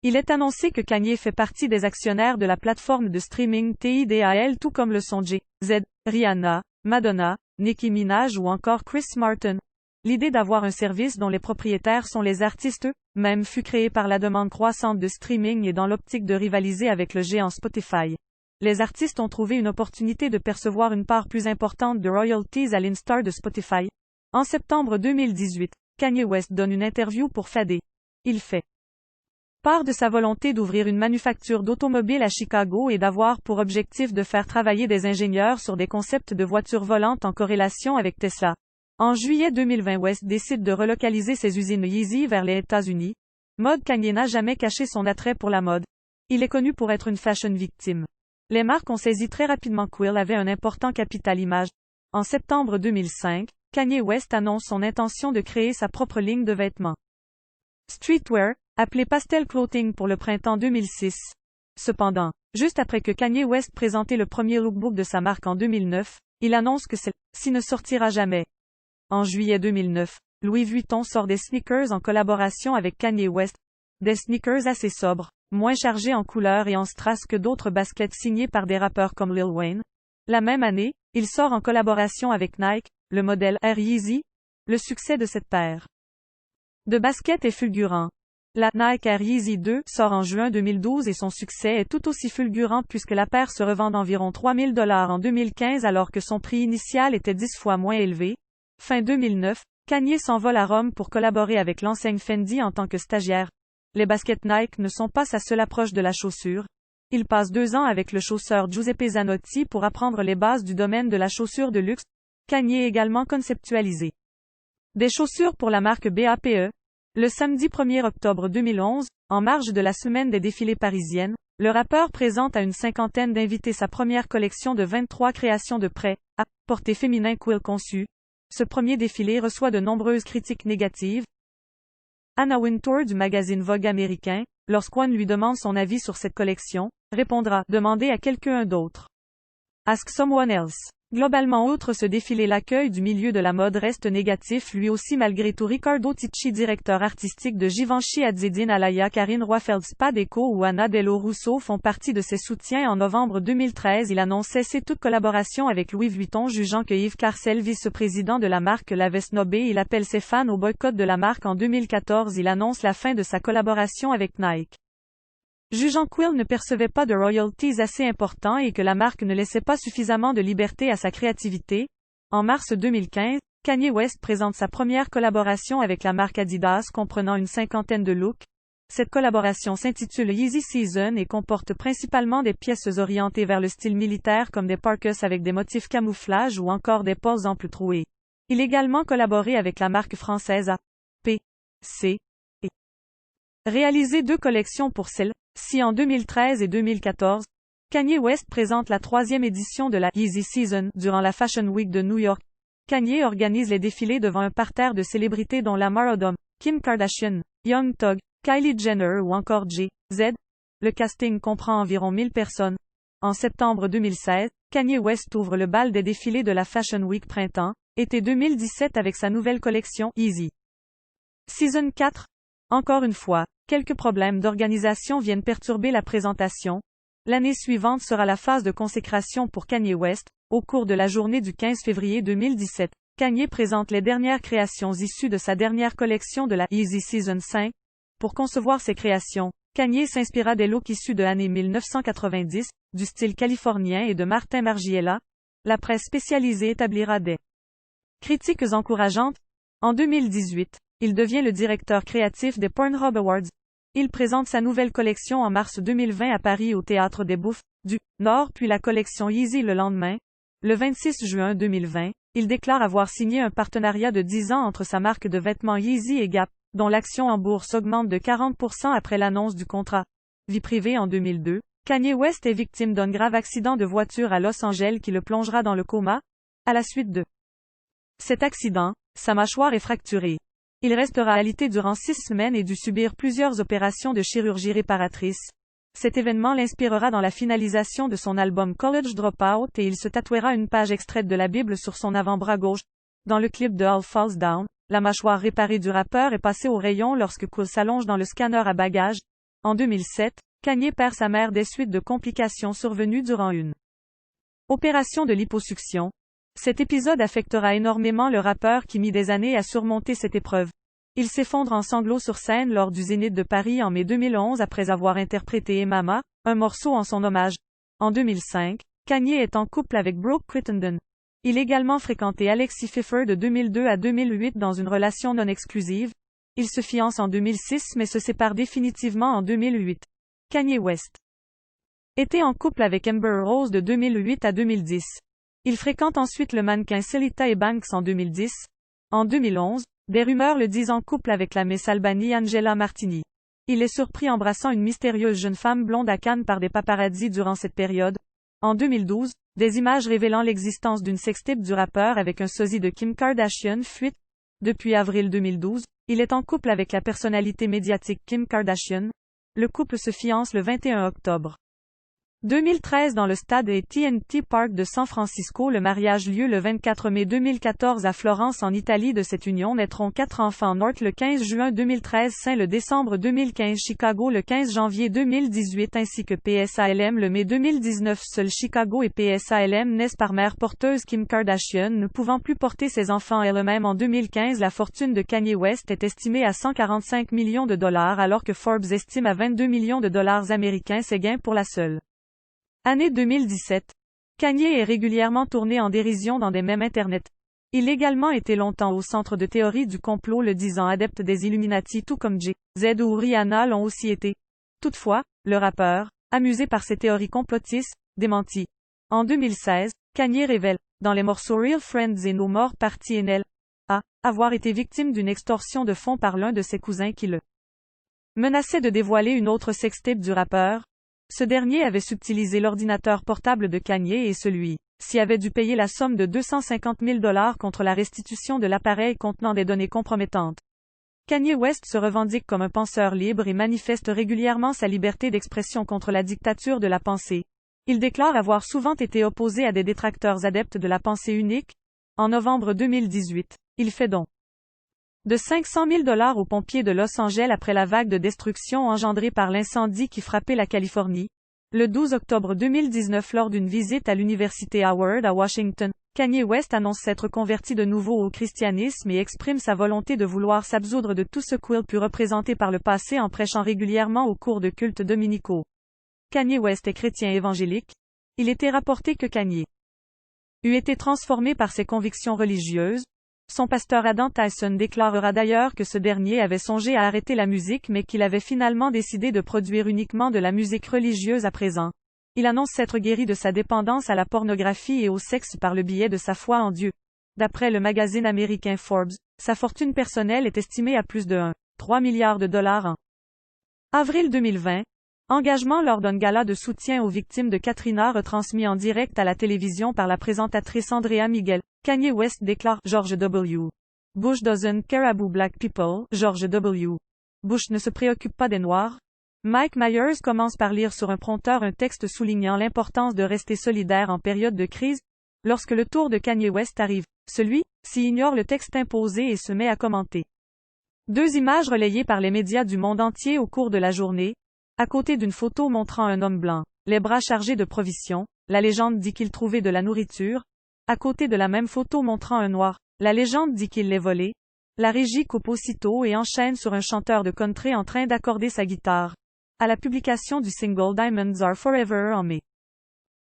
Il est annoncé que Kanye fait partie des actionnaires de la plateforme de streaming Tidal tout comme le sont Jay-Z, Rihanna, Madonna, Nicki Minaj ou encore Chris Martin. L'idée d'avoir un service dont les propriétaires sont les artistes eux-mêmes fut créée par la demande croissante de streaming et dans l'optique de rivaliser avec le géant Spotify. Les artistes ont trouvé une opportunité de percevoir une part plus importante de royalties à l'instar de Spotify. En septembre 2018, Kanye West donne une interview pour Fadé. Il fait part de sa volonté d'ouvrir une manufacture d'automobiles à Chicago et d'avoir pour objectif de faire travailler des ingénieurs sur des concepts de voitures volantes en corrélation avec Tesla. En juillet 2020, West décide de relocaliser ses usines Yeezy vers les États-Unis. Mode Kanye n'a jamais caché son attrait pour la mode. Il est connu pour être une fashion victime. Les marques ont saisi très rapidement qu'il avait un important capital image. En septembre 2005, Kanye West annonce son intention de créer sa propre ligne de vêtements streetwear, appelé Pastel Clothing pour le printemps 2006. Cependant, juste après que Kanye West présentait le premier lookbook de sa marque en 2009, il annonce que celle-ci ne sortira jamais. En juillet 2009, Louis Vuitton sort des sneakers en collaboration avec Kanye West. Des sneakers assez sobres, moins chargés en couleurs et en strass que d'autres baskets signées par des rappeurs comme Lil Wayne. La même année, il sort en collaboration avec Nike, le modèle Air Yeezy. Le succès de cette paire de baskets est fulgurant. La Nike Air Yeezy 2 sort en juin 2012 et son succès est tout aussi fulgurant puisque la paire se revend d'environ $3 000 en 2015 alors que son prix initial était 10 fois moins élevé. Fin 2009, Kanye s'envole à Rome pour collaborer avec l'enseigne Fendi en tant que stagiaire. Les baskets Nike ne sont pas sa seule approche de la chaussure. Il passe 2 ans avec le chausseur Giuseppe Zanotti pour apprendre les bases du domaine de la chaussure de luxe. Kanye également conceptualisé des chaussures pour la marque BAPE. Le samedi 1er octobre 2011, en marge de la semaine des défilés parisiennes, le rappeur présente à une cinquantaine d'invités sa première collection de 23 créations de prêt-à-porter féminin Quill conçu. Ce premier défilé reçoit de nombreuses critiques négatives. Anna Wintour du magazine Vogue américain, lorsqu'One lui demande son avis sur cette collection, répondra « Demandez à quelqu'un d'autre. Ask someone else ». Globalement, outre ce défilé, l'accueil du milieu de la mode reste négatif lui aussi malgré tout. Riccardo Tisci, directeur artistique de Givenchy, Azzedine Alaïa, Karine Roy-Feldspad Eco ou Anna Dello Russo font partie de ses soutiens. En novembre 2013, il annonce cesser toute collaboration avec Louis Vuitton, jugeant que Yves Carcel, vice-président de la marque, l'avait snobé. Il appelle ses fans au boycott de la marque. En 2014, il annonce la fin de sa collaboration avec Nike, jugeant Quill ne percevait pas de royalties assez importants et que la marque ne laissait pas suffisamment de liberté à sa créativité. En mars 2015, Kanye West présente sa première collaboration avec la marque Adidas comprenant une cinquantaine de looks. Cette collaboration s'intitule Yeezy Season et comporte principalement des pièces orientées vers le style militaire comme des parkas avec des motifs camouflage ou encore des poses amples trouées. Il a également collaboré avec la marque française A.P.C. et réalisé 2 collections pour celle-ci en 2013 et 2014. Kanye West présente la 3e édition de la Yeezy Season durant la Fashion Week de New York. Kanye organise les défilés devant un parterre de célébrités dont Lamar Odom, Kim Kardashian, Young Thug, Kylie Jenner ou encore Jay-Z. Le casting comprend environ 1000 personnes. En septembre 2016, Kanye West ouvre le bal des défilés de la Fashion Week printemps-été 2017 avec sa nouvelle collection Yeezy Season 4. Encore une fois, quelques problèmes d'organisation viennent perturber la présentation. L'année suivante sera la phase de consécration pour Kanye West. Au cours de la journée du 15 février 2017, Kanye présente les dernières créations issues de sa dernière collection de la Yeezy Season 5. Pour concevoir ces créations, Kanye s'inspira des looks issus de l'année 1990, du style californien et de Martin Margiela. La presse spécialisée établira des critiques encourageantes. En 2018, il devient le directeur créatif des Pornhub Awards. Il présente sa nouvelle collection en mars 2020 à Paris au Théâtre des Bouffes du Nord puis la collection Yeezy le lendemain. Le 26 juin 2020, il déclare avoir signé un partenariat de 10 ans entre sa marque de vêtements Yeezy et Gap, dont l'action en bourse augmente de 40% après l'annonce du contrat. Vie privée. En 2002, Kanye West est victime d'un grave accident de voiture à Los Angeles qui le plongera dans le coma. À la suite de cet accident, sa mâchoire est fracturée. Il restera alité durant 6 semaines et dut subir plusieurs opérations de chirurgie réparatrice. Cet événement l'inspirera dans la finalisation de son album College Dropout et il se tatouera une page extraite de la Bible sur son avant-bras gauche. Dans le clip de All Falls Down, la mâchoire réparée du rappeur est passée au rayon lorsque Quill s'allonge dans le scanner à bagages. En 2007, Kanye perd sa mère des suites de complications survenues durant une opération de liposuction. Cet épisode affectera énormément le rappeur qui mit des années à surmonter cette épreuve. Il s'effondre en sanglots sur scène lors du Zénith de Paris en mai 2011 après avoir interprété Mama, un morceau en son hommage. En 2005, Kanye est en couple avec Brooke Crittenden. Il a également fréquenté Alexis Pfeffer de 2002 à 2008 dans une relation non exclusive. Il se fiance en 2006 mais se sépare définitivement en 2008. Kanye West était en couple avec Amber Rose de 2008 à 2010. Il fréquente ensuite le mannequin Celita Banks en 2010. En 2011, des rumeurs le disent en couple avec la Miss Albany Angela Martini. Il est surpris embrassant une mystérieuse jeune femme blonde à Cannes par des paparazzis durant cette période. En 2012, des images révélant l'existence d'une sextape du rappeur avec un sosie de Kim Kardashian fuitent. Depuis avril 2012, il est en couple avec la personnalité médiatique Kim Kardashian. Le couple se fiance le 21 octobre 2013 dans le stade AT&T Park de San Francisco. Le mariage lieu le 24 mai 2014 à Florence en Italie. De cette union naîtront 4 enfants. North le 15 juin 2013, Saint le décembre 2015, Chicago le 15 janvier 2018 ainsi que PSALM le mai 2019. Seuls Chicago et PSALM naissent par mère porteuse. Kim Kardashian ne pouvant plus porter ses enfants elle-même en 2015. La fortune de Kanye West est estimée à 145 millions de dollars alors que Forbes estime à 22 millions de dollars américains ses gains pour la seule année 2017. Kanye est régulièrement tourné en dérision dans des mèmes Internet. Il a également été longtemps au centre de théories du complot le disant adepte des Illuminati tout comme Jay-Z ou Rihanna l'ont aussi été. Toutefois, le rappeur, amusé par ces théories complotistes, démentit. En 2016, Kanye révèle, dans les morceaux Real Friends et No More Party in Hell, avoir été victime d'une extorsion de fonds par l'un de ses cousins qui le menaçait de dévoiler une autre sextape du rappeur. Ce dernier avait subtilisé l'ordinateur portable de Kanye et celui-ci avait dû payer la somme de 250 000 $ contre la restitution de l'appareil contenant des données compromettantes. Kanye West se revendique comme un penseur libre et manifeste régulièrement sa liberté d'expression contre la dictature de la pensée. Il déclare avoir souvent été opposé à des détracteurs adeptes de la pensée unique. En novembre 2018, il fait don de 500 000 $ aux pompiers de Los Angeles après la vague de destruction engendrée par l'incendie qui frappait la Californie. Le 12 octobre 2019 lors d'une visite à l'université Howard à Washington, Kanye West annonce s'être converti de nouveau au christianisme et exprime sa volonté de vouloir s'absoudre de tout ce qu'il pu représenter par le passé en prêchant régulièrement aux cours de culte dominicaux. Kanye West est chrétien évangélique. Il était rapporté que Kanye eût été transformé par ses convictions religieuses. Son pasteur Adam Tyson déclarera d'ailleurs que ce dernier avait songé à arrêter la musique mais qu'il avait finalement décidé de produire uniquement de la musique religieuse à présent. Il annonce s'être guéri de sa dépendance à la pornographie et au sexe par le biais de sa foi en Dieu. D'après le magazine américain Forbes, sa fortune personnelle est estimée à plus de 1,3 milliard de dollars en avril 2020. Engagement lors d'un gala de soutien aux victimes de Katrina retransmis en direct à la télévision par la présentatrice Andrea Miguel. Kanye West déclare George W. Bush doesn't care about black people. George W. Bush ne se préoccupe pas des Noirs. Mike Myers commence par lire sur un prompteur un texte soulignant l'importance de rester solidaire en période de crise. Lorsque le tour de Kanye West arrive, celui-ci ignore le texte imposé et se met à commenter. 2 images relayées par les médias du monde entier au cours de la journée. À côté d'une photo montrant un homme blanc, les bras chargés de provisions, la légende dit qu'il trouvait de la nourriture. À côté de la même photo montrant un noir, la légende dit qu'il l'ait volé. La régie coupe aussitôt et enchaîne sur un chanteur de country en train d'accorder sa guitare. À la publication du single Diamonds Are Forever en mai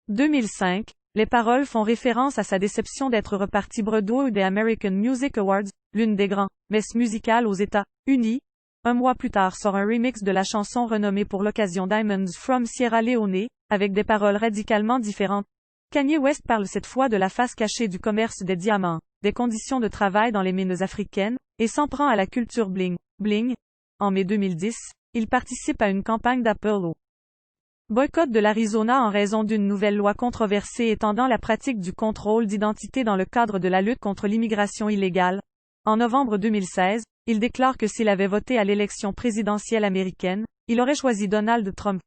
2005, les paroles font référence à sa déception d'être reparti bredouille des American Music Awards, l'une des grandes messes musicales aux États-Unis. Un mois plus tard sort un remix de la chanson renommée pour l'occasion Diamonds from Sierra Leone, avec des paroles radicalement différentes. Kanye West parle cette fois de la face cachée du commerce des diamants, des conditions de travail dans les mines africaines, et s'en prend à la culture bling. En mai 2010, il participe à une campagne d'appel au boycott de l'Arizona en raison d'une nouvelle loi controversée étendant la pratique du contrôle d'identité dans le cadre de la lutte contre l'immigration illégale. En novembre 2016, il déclare que s'il avait voté à l'élection présidentielle américaine, il aurait choisi Donald Trump.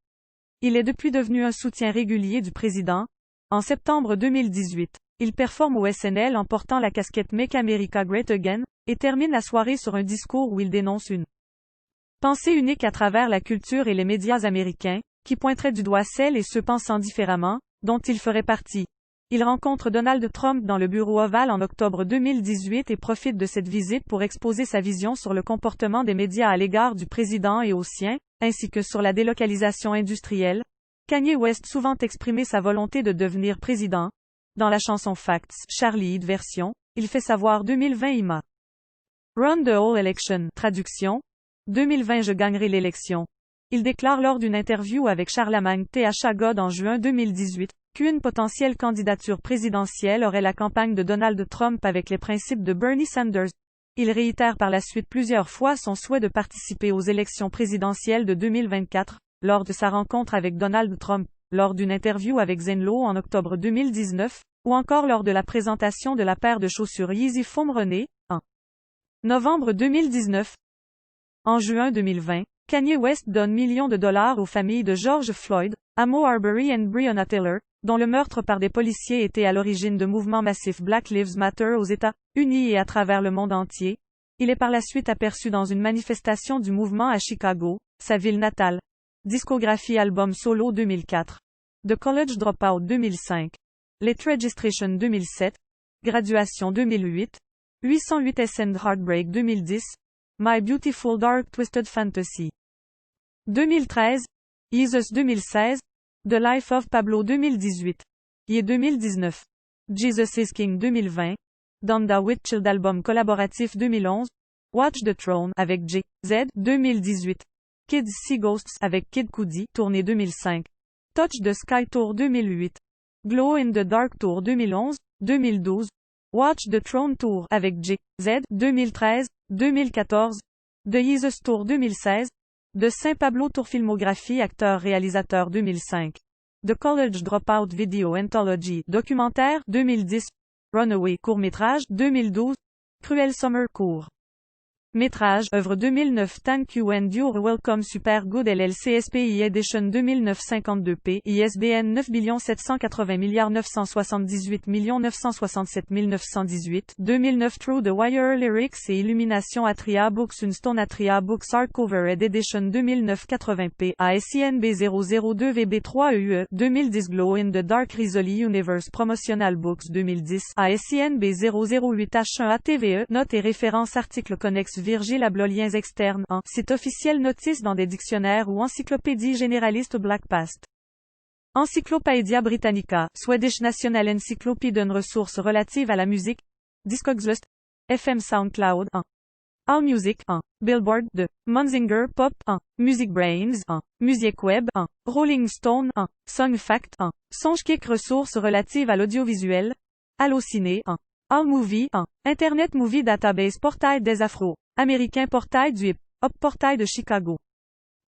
Il est depuis devenu un soutien régulier du président. En septembre 2018, il performe au SNL en portant la casquette Make America Great Again, et termine la soirée sur un discours où il dénonce une pensée unique à travers la culture et les médias américains, qui pointerait du doigt celles et ceux pensant différemment, dont il ferait partie. Il rencontre Donald Trump dans le bureau ovale en octobre 2018 et profite de cette visite pour exposer sa vision sur le comportement des médias à l'égard du président et aux siens, ainsi que sur la délocalisation industrielle. Kanye West souvent exprimé sa volonté de devenir président. Dans la chanson Facts, Charlie version, il fait savoir 2020 il m'a run the whole election. Traduction. 2020 je gagnerai l'élection. Il déclare lors d'une interview avec Charlamagne Tha God en juin 2018. Qu'une potentielle candidature présidentielle aurait la campagne de Donald Trump avec les principes de Bernie Sanders. Il réitère par la suite plusieurs fois son souhait de participer aux élections présidentielles de 2024, lors de sa rencontre avec Donald Trump, lors d'une interview avec Zenlo en octobre 2019, ou encore lors de la présentation de la paire de chaussures Yeezy Foam Runner, en novembre 2019. En juin 2020, Kanye West donne millions de dollars aux familles de George Floyd, Ahmaud Arbery et Breonna Taylor, dont le meurtre par des policiers était à l'origine de mouvements massifs Black Lives Matter aux États-Unis et à travers le monde entier. Il est par la suite aperçu dans une manifestation du mouvement à Chicago, sa ville natale. Discographie album solo 2004. The College Dropout 2005. Late Registration 2007. Graduation 2008. 808 and Heartbreak 2010. My Beautiful Dark Twisted Fantasy 2013. Jesus 2016. The Life of Pablo 2018. Ye 2019. Jesus is King 2020. Donda Whitfield album collaboratif 2011. Watch the Throne avec Jay-Z 2018. Kids See Ghosts avec Kid Cudi tournée 2005. Touch the Sky Tour 2008. Glow in the Dark Tour 2011, 2012. Watch the Throne Tour avec Jay-Z 2013, 2014. The Jesus Tour 2016. The Saint Pablo Tour filmographie acteur-réalisateur 2005. The College Dropout Video Anthology documentaire 2010. Runaway court-métrage 2012. Cruel Summer court métrage, œuvre 2009 Thank You and You're Welcome Super Good LLC SPI Edition 2009 52p ISBN 9 780 978 967 918 2009 Through the Wire Lyrics et Illumination Atria Books Une Stone Atria Books Hardcover Ed Edition 2009 80p ASIN B002 VB3EUE 2010 Glow in the Dark Risoli Universe Promotional Books 2010 ASIN B008H1 ATVE Notes et références articles connexes Virgile Abloh liens externes en site officiel notice dans des dictionnaires ou encyclopédie généraliste Blackpast. Encyclopædia Britannica, Swedish National Encyclopedia ressources relatives à la musique, Discogs FM SoundCloud AllMusic Billboard de Munzinger Pop Music Brains Music Web Rolling Stone Songfact Songekick ressources relatives à l'audiovisuel, Allociné AllMovie Internet Movie Database Portail des Afro-Américains Portail du Hip-Hop Portail de Chicago